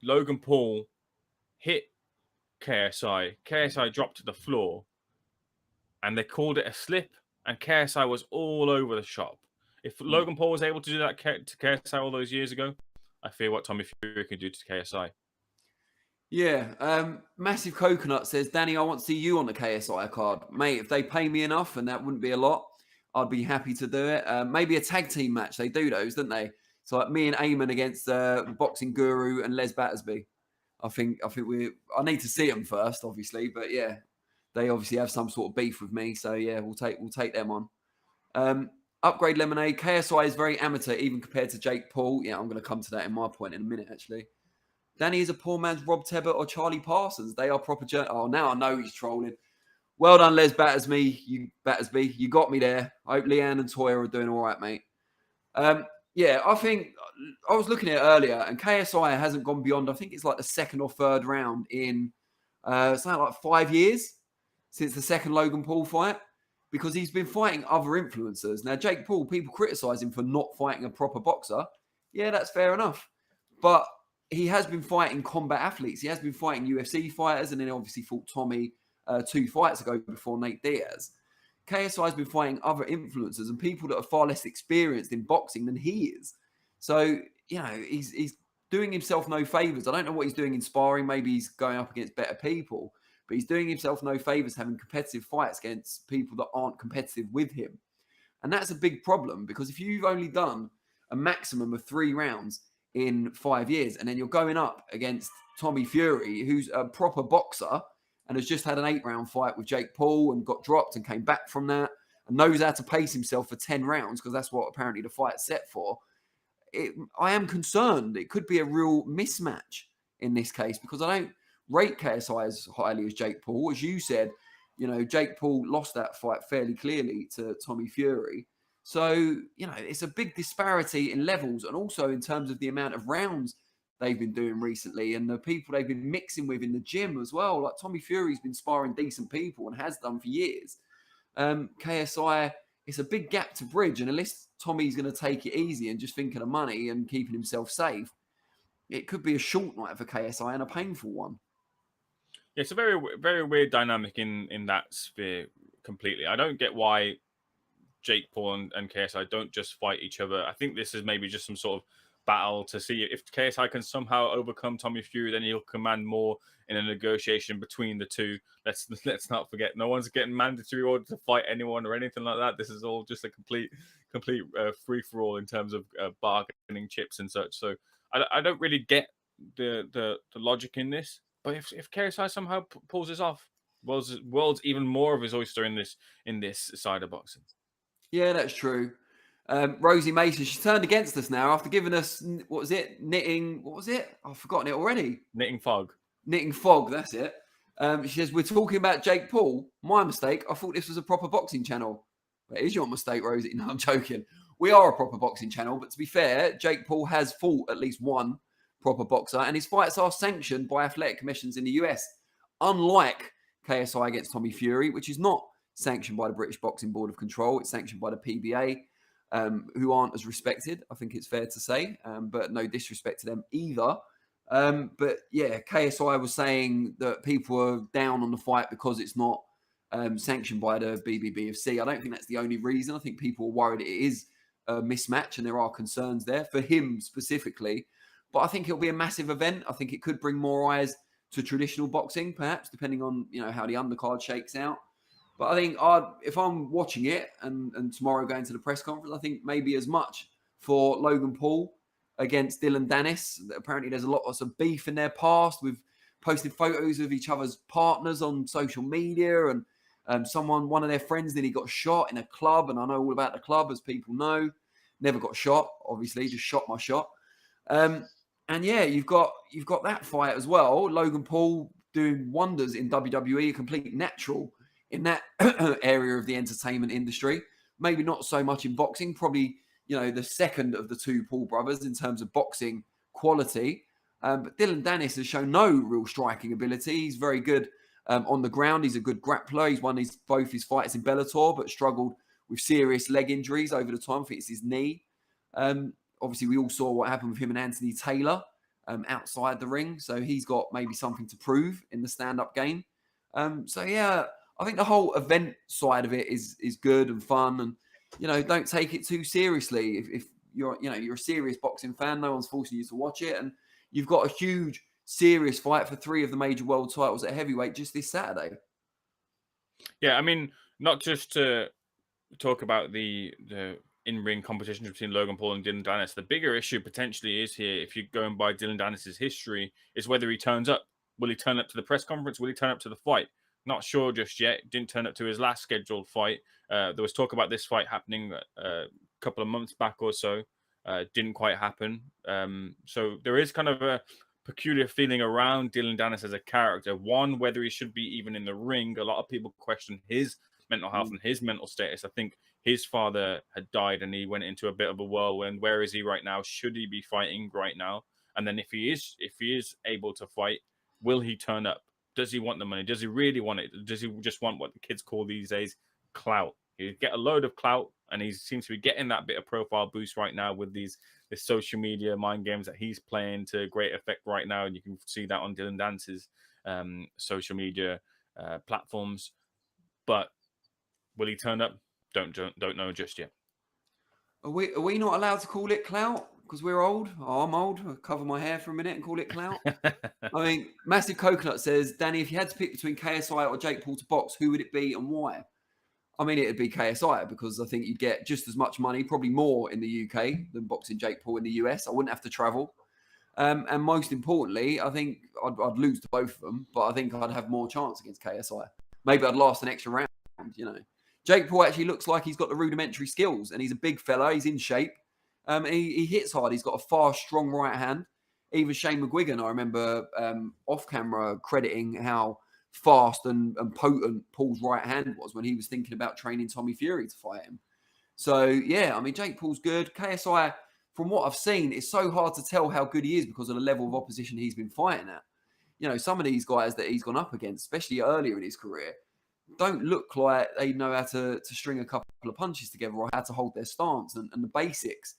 Logan Paul hit KSI. KSI dropped to the floor, and they called it a slip, and KSI was all over the shop. If Logan Paul was able to do that to KSI all those years ago, I fear what Tommy Fury can do to KSI. Yeah, Massive Coconut says, Danny, I want to see you on the KSI card. Mate, if they pay me enough, and that wouldn't be a lot, I'd be happy to do it. Maybe a tag team match. They do those, don't they? So like me and Ayman against the boxing guru and Les Battersby. I think I need to see them first, obviously, but yeah, they obviously have some sort of beef with me. So yeah, we'll take them on. Upgrade Lemonade. KSI is very amateur, even compared to Jake Paul. Yeah, I'm going to come to that in my point in a minute, actually. Danny is a poor man's Rob Tebbett or Charlie Parsons. They are proper... Oh, now I know he's trolling. Well done, Les Battersby. You got me there. I hope Leanne and Toya are doing all right, mate. Yeah, I think... I was looking at it earlier, and KSI hasn't gone beyond... I think it's like the second or third round in... something like 5 years since the second Logan Paul fight, because he's been fighting other influencers. Now, Jake Paul, people criticise him for not fighting a proper boxer. Yeah, that's fair enough. But... he has been fighting combat athletes. He has been fighting UFC fighters, and then obviously fought Tommy 2 fights ago before Nate Diaz. KSI has been fighting other influencers and people that are far less experienced in boxing than he is. So, you know, he's doing himself no favours. I don't know what he's doing in sparring. Maybe he's going up against better people, but he's doing himself no favours having competitive fights against people that aren't competitive with him. And that's a big problem, because if you've only done a maximum of 3 rounds in 5 years, and then you're going up against Tommy Fury, who's a proper boxer and has just had an 8-round fight with Jake Paul and got dropped and came back from that and knows how to pace himself for 10 rounds, because that's what apparently the fight's set for. I am concerned it could be a real mismatch in this case, because I don't rate KSI as highly as Jake Paul. As you said, you know, Jake Paul lost that fight fairly clearly to Tommy Fury. So, you know, it's a big disparity in levels, and also in terms of the amount of rounds they've been doing recently and the people they've been mixing with in the gym as well. Like Tommy Fury's been sparring decent people and has done for years. KSI, it's a big gap to bridge. And unless Tommy's going to take it easy and just think of the money and keeping himself safe, it could be a short night for KSI and a painful one. Yeah, it's a very, very weird dynamic in that sphere completely. I don't get why Jake Paul and KSI don't just fight each other. I think this is maybe just some sort of battle to see if KSI can somehow overcome Tommy Fury, then he'll command more in a negotiation between the two. Let's not forget, no one's getting mandatory order to fight anyone or anything like that. This is all just a complete free for all in terms of bargaining chips and such. So I don't really get the logic in this. But if KSI somehow pulls this off, world's even more of his oyster in this side of boxing. Yeah, that's true. Rosie Mason, she's turned against us now after giving us, what was it? Knitting, what was it? I've forgotten it already. Knitting fog, that's it. She says, we're talking about Jake Paul. My mistake. I thought this was a proper boxing channel. It is your mistake, Rosie. No, I'm joking. We are a proper boxing channel, but to be fair, Jake Paul has fought at least one proper boxer, and his fights are sanctioned by athletic commissions in the US, unlike KSI against Tommy Fury, which is not sanctioned by the British Boxing Board of Control. It's sanctioned by the PBA, who aren't as respected, I think it's fair to say, but no disrespect to them either. But yeah, KSI was saying that people are down on the fight because it's not sanctioned by the BBBFC. I don't think that's the only reason. I think people are worried it is a mismatch and there are concerns there for him specifically. But I think it'll be a massive event. I think it could bring more eyes to traditional boxing, perhaps, depending on, you know, how the undercard shakes out. But I think if I'm watching it and tomorrow going to the press conference, I think maybe as much for Logan Paul against Dylan Dennis. Apparently, there's lots of beef in their past. We've posted photos of each other's partners on social media, and one of their friends nearly got shot in a club. And I know all about the club, as people know. Never got shot, obviously, just shot my shot. And yeah, you've got that fight as well. Logan Paul doing wonders in WWE, a complete natural in that area of the entertainment industry. Maybe not so much in boxing, probably, the second of the two Paul brothers in terms of boxing quality. But Dylan Dennis has shown no real striking ability. He's very good on the ground. He's a good grappler. He's won both his fights in Bellator, but struggled with serious leg injuries over the time. I think it's his knee. Obviously, we all saw what happened with him and Anthony Taylor outside the ring. So he's got maybe something to prove in the stand-up game. So yeah, I think the whole event side of it is good and fun, and don't take it too seriously. If you're a serious boxing fan, no one's forcing you to watch it, and you've got a huge serious fight for 3 of the major world titles at heavyweight just this Saturday. Yeah, I mean, not just to talk about the in-ring competition between Logan Paul and Dylan Dennis. The bigger issue potentially is here, if you're going by Dylan Dennis's history, is whether he turns up. Will he turn up to the press conference? Will he turn up to the fight? Not sure just yet. Didn't turn up to his last scheduled fight. There was talk about this fight happening a couple of months back or so. Didn't quite happen. So there is kind of a peculiar feeling around Dylan Dennis as a character. One, whether he should be even in the ring. A lot of people question his mental health and his mental status. I think his father had died and he went into a bit of a whirlwind. Where is he right now? Should he be fighting right now? And then if he is able to fight, will he turn up? Does he want the money? Does he really want it? Does he just want what the kids call these days clout? He get a load of clout, and he seems to be getting that bit of profile boost right now with this social media mind games that he's playing to great effect right now. And you can see that on Dylan Dance's social media platforms. But will he turn up? Don't know just yet. Are we not allowed to call it clout because we're old? Oh, I'm old. I'll cover my hair for a minute and call it clout. I mean, Massive Coconut says, Danny, if you had to pick between KSI or Jake Paul to box, who would it be and why? I mean, it'd be KSI because I think you'd get just as much money, probably more in the UK than boxing Jake Paul in the US. I wouldn't have to travel. And most importantly, I think I'd lose to both of them, but I think I'd have more chance against KSI. Maybe I'd last an extra round, Jake Paul actually looks like he's got the rudimentary skills, and he's a big fella. He's in shape. He hits hard. He's got a fast, strong right hand. Even Shane McGuigan, I remember off camera crediting how fast and potent Paul's right hand was when he was thinking about training Tommy Fury to fight him. So, yeah, I mean, Jake Paul's good. KSI, from what I've seen, it's so hard to tell how good he is because of the level of opposition he's been fighting at. Some of these guys that he's gone up against, especially earlier in his career, don't look like they know how to string a couple of punches together or how to hold their stance and the basics.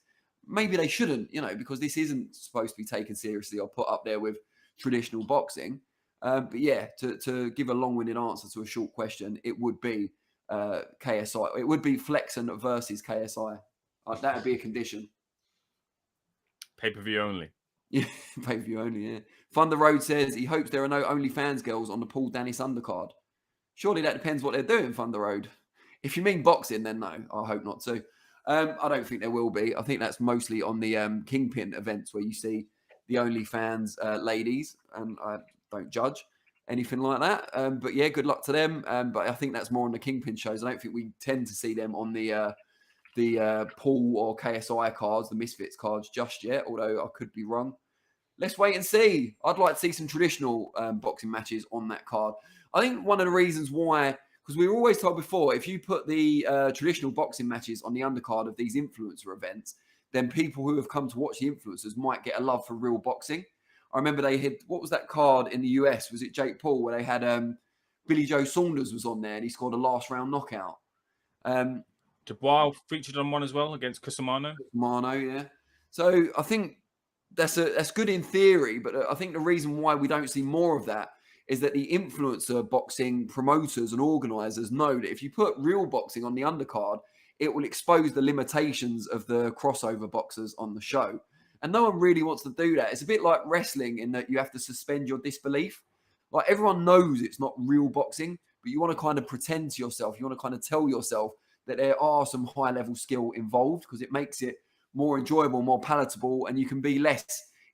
Maybe they shouldn't, because this isn't supposed to be taken seriously or put up there with traditional boxing. But yeah, to give a long-winded answer to a short question, it would be KSI. It would be Flexen versus KSI. That would be a condition. Pay-per-view only. Yeah, pay-per-view only, yeah. Thunder Road says he hopes there are no OnlyFans girls on the Paul Dennis undercard. Surely that depends what they're doing, Thunder Road. If you mean boxing, then no, I hope not to. I don't think there will be. I think that's mostly on the Kingpin events where you see the OnlyFans ladies, and I don't judge anything like that. But yeah, good luck to them. But I think that's more on the Kingpin shows. I don't think we tend to see them on the Paul or KSI cards, the Misfits cards just yet, although I could be wrong. Let's wait and see. I'd like to see some traditional boxing matches on that card. I think one of the reasons why, because we were always told before, if you put the traditional boxing matches on the undercard of these influencer events, then people who have come to watch the influencers might get a love for real boxing. I remember they had, what was that card in the US? Was it Jake Paul where they had Billy Joe Saunders was on there and he scored a last round knockout. Dubois featured on one as well against Cusimano. Yeah. So I think that's good in theory, but I think the reason why we don't see more of that is that the influencer boxing promoters and organizers know that if you put real boxing on the undercard, it will expose the limitations of the crossover boxers on the show. And no one really wants to do that. It's a bit like wrestling in that you have to suspend your disbelief. Like everyone knows it's not real boxing, but you want to kind of pretend to yourself, you want to kind of tell yourself that there are some high-level skill involved, because it makes it more enjoyable, more palatable, and you can be less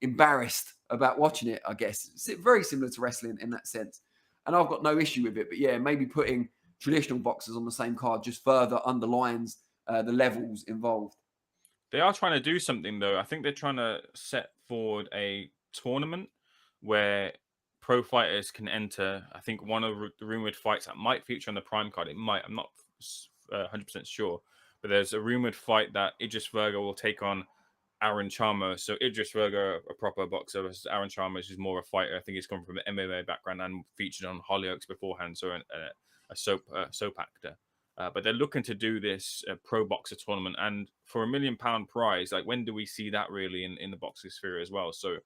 embarrassed about watching it, I guess. It's very similar to wrestling in that sense. And I've got no issue with it. But yeah, maybe putting traditional boxers on the same card just further underlines the levels involved. They are trying to do something, though. I think they're trying to set forward a tournament where pro fighters can enter. I think one of the rumored fights that might feature on the Prime card, it might, I'm not 100% sure, but there's a rumored fight that Idris Virgo will take on Aaron Chalmers. So Idris Virgo, a proper boxer, versus Aaron Chalmers, who's more a fighter. I think he's come from an MMA background and featured on Hollyoaks beforehand, so a soap actor. But they're looking to do this pro boxer tournament, and for £1 million prize, like when do we see that really in the boxing sphere as well? So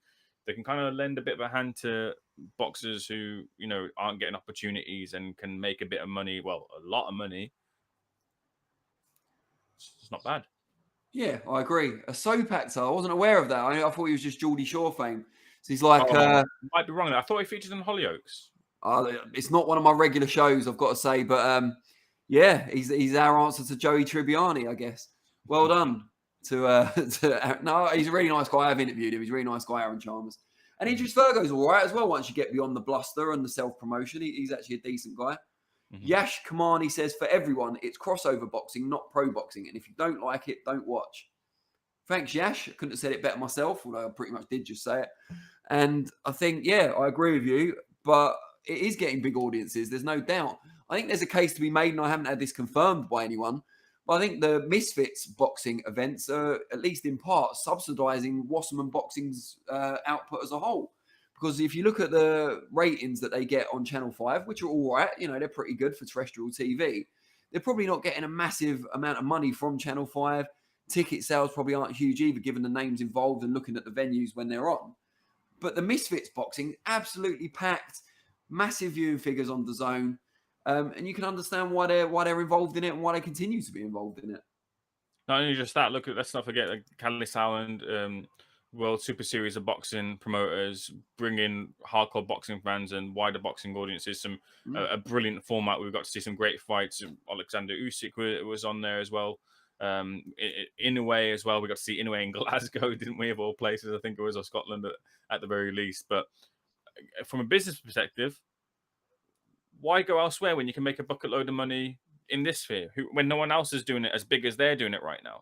they can kind of lend a bit of a hand to boxers who, you know, aren't getting opportunities and can make a bit of money, well, a lot of money. It's not bad. Yeah, I agree. A soap actor. I wasn't aware of that. I thought he was just Geordie Shore fame. So he's like, might be wrong. I thought he featured on Hollyoaks. It's not one of my regular shows, I've got to say, but yeah, he's our answer to Joey Tribbiani, I guess. Well done no, he's a really nice guy. I've interviewed him. He's a really nice guy, Aaron Chalmers. And Idris Virgo's all right as well once you get beyond the bluster and the self-promotion. He's actually a decent guy. Mm-hmm. Yash Kamani says, for everyone, it's crossover boxing, not pro boxing. And if you don't like it, don't watch. Thanks, Yash. I couldn't have said it better myself, although I pretty much did just say it. And I think, yeah, I agree with you. But it is getting big audiences. There's no doubt. I think there's a case to be made, and I haven't had this confirmed by anyone, but I think the Misfits boxing events are, at least in part, subsidising Wasserman Boxing's output as a whole. Because if you look at the ratings that they get on Channel 5, which are all right, you know, they're pretty good for terrestrial TV, they're probably not getting a massive amount of money from Channel 5. Ticket sales probably aren't huge either, given the names involved and looking at the venues when they're on. But the Misfits boxing, absolutely packed, massive viewing figures on DAZN. And you can understand why they're involved in it and why they continue to be involved in it. Not only just that, let's not forget like Catalyst Island, World Super Series of boxing promoters, bringing hardcore boxing fans and wider boxing audiences. A brilliant format. We've got to see some great fights. Oleksandr Usyk was on there as well. Inoue as well. We got to see Inoue in Glasgow, didn't we? Of all places, I think it was, or Scotland at the very least. But from a business perspective, why go elsewhere when you can make a bucket load of money in this sphere when no one else is doing it as big as they're doing it right now?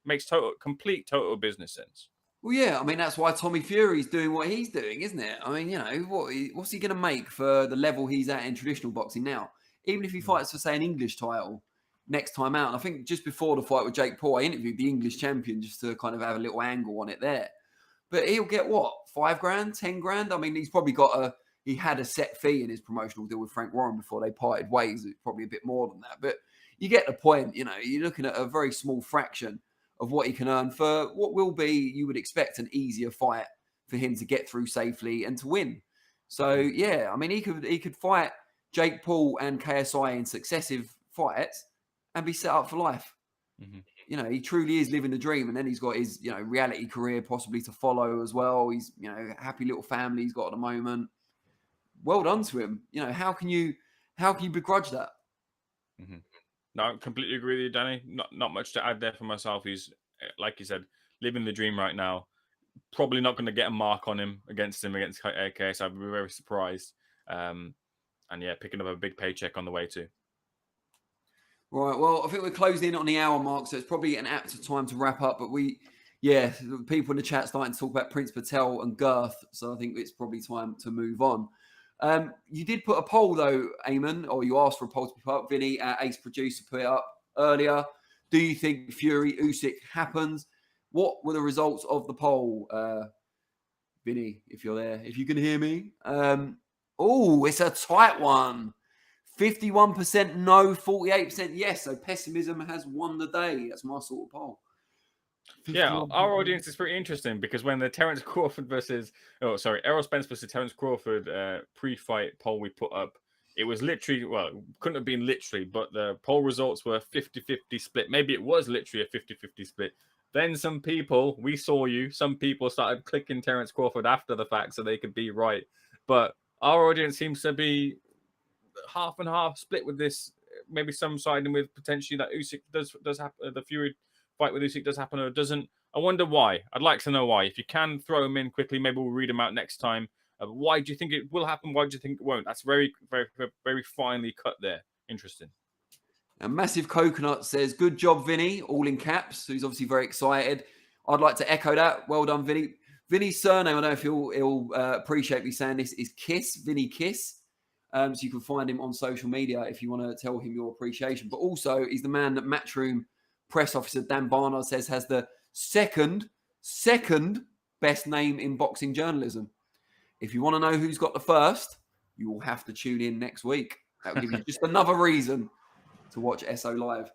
Makes complete business sense. Well, yeah, I mean, that's why Tommy Fury's doing what he's doing, isn't it? I mean, you know, what's he going to make for the level he's at in traditional boxing now? Even if he fights for, say, an English title next time out. And I think just before the fight with Jake Paul, I interviewed the English champion just to kind of have a little angle on it there. But he'll get what, $5,000, 10 grand? I mean, he's probably he had a set fee in his promotional deal with Frank Warren before they parted ways. It's probably a bit more than that. But you get the point, you know, you're looking at a very small fraction of what he can earn for what will be, you would expect, an easier fight for him to get through safely and to win. So, yeah, I mean, he could fight Jake Paul and KSI in successive fights and be set up for life. Mm-hmm. You know, he truly is living the dream. And then he's got his, you know, reality career possibly to follow as well. He's, you know, happy little family he's got at the moment. Well done to him. You know, how can you begrudge that? Mm-hmm. No, I completely agree with you, Danny. Not much to add there for myself. He's, like you said, living the dream right now. Probably not going to get a mark on him against KSI. I'd be very surprised. And yeah, picking up a big paycheck on the way too. Right. Well, I think we're closing in on the hour mark, so it's probably an apt time to wrap up. But people in the chat starting to talk about Prince Patel and girth, so I think it's probably time to move on. You did put a poll though, Ayman, or you asked for a poll to be put up. Vinny, our ace producer, put it up earlier. Do you think Fury Usyk happens? What were the results of the poll, Vinny? If you're there, if you can hear me. It's a tight one. 51% no, 48% yes. So pessimism has won the day. That's my sort of poll. Yeah, our audience is pretty interesting because when the Terence Crawford Errol Spence versus Terence Crawford pre-fight poll we put up, it was literally, well, it couldn't have been literally, but the poll results were 50-50 split. Maybe it was literally a 50-50 split. Then some people started clicking Terence Crawford after the fact so they could be right. But our audience seems to be half and half split with this. Maybe some siding with potentially that Usyk does happen. The Fury fight with Usyk does happen or doesn't. I wonder why. I'd like to know why. If you can throw them in quickly, maybe we'll read them out next time. Why do you think it will happen? Why do you think it won't? That's very, very, very finely cut there. Interesting. A Massive Coconut says, good job, Vinny, all in caps. So he's obviously very excited. I'd like to echo that. Well done, Vinny. Vinny's surname, I don't know if he'll appreciate me saying this, is Kiss, Vinny Kiss. So you can find him on social media if you want to tell him your appreciation. But also, he's the man that Matchroom press officer Dan Barnard says has the second best name in boxing journalism. If you want to know who's got the first, you will have to tune in next week. That will give you just another reason to watch SO Live.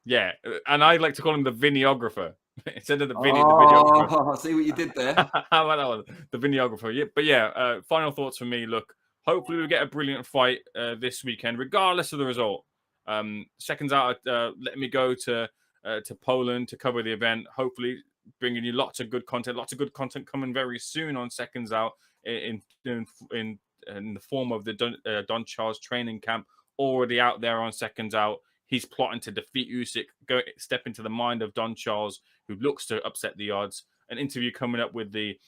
Yeah, and I like to call him the Vinnyographer instead of the Vinny, the videographer. I see what you did there. How about that one? The Vinnyographer. Yeah, but yeah, final thoughts from me. Look, hopefully we get a brilliant fight this weekend, regardless of the result. Seconds Out, letting me go to Poland to cover the event. Hopefully, bringing you lots of good content. Lots of good content coming very soon on Seconds Out in the form of the Don Charles training camp already out there on Seconds Out. He's plotting to defeat Usyk, step into the mind of Don Charles, who looks to upset the odds. An interview coming up with the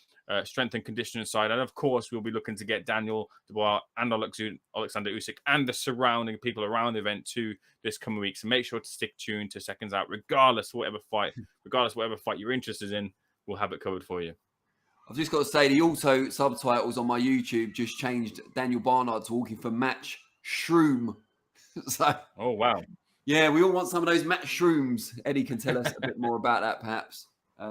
strength and conditioning side. And of course, we'll be looking to get Daniel Dubois and Oleksandr Usyk and the surrounding people around the event too this coming week. So make sure to stick tuned to Seconds Out, regardless of whatever fight you're interested in, we'll have it covered for you. I've just got to say, the auto subtitles on my YouTube just changed Daniel Barnard to walking for Match Shroom. So, oh, wow. Yeah, we all want some of those Match Shrooms. Eddie can tell us a bit more about that, perhaps,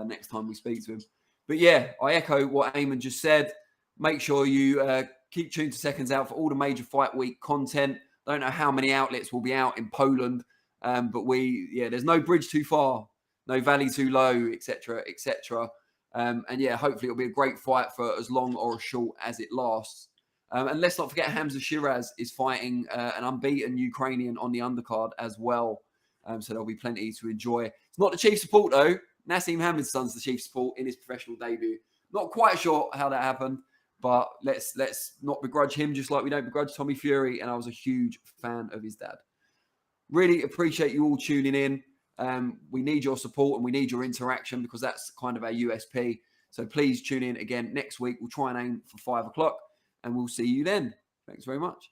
next time we speak to him. But yeah, I echo what Ayman just said. Make sure you keep tuned to Seconds Out for all the major fight week content. I don't know how many outlets will be out in Poland, but there's no bridge too far, no valley too low, etc., etc. And yeah, hopefully it'll be a great fight for as long or as short as it lasts. And let's not forget Hamza Shiraz is fighting an unbeaten Ukrainian on the undercard as well. So there'll be plenty to enjoy. It's not the chief support, though. Nassim Hamid's son's the chief support in his professional debut. Not quite sure how that happened, but let's not begrudge him just like we don't begrudge Tommy Fury. And I was a huge fan of his dad. Really appreciate you all tuning in. We need your support and we need your interaction because that's kind of our USP. So please tune in again next week. We'll try and aim for 5 o'clock and we'll see you then. Thanks very much.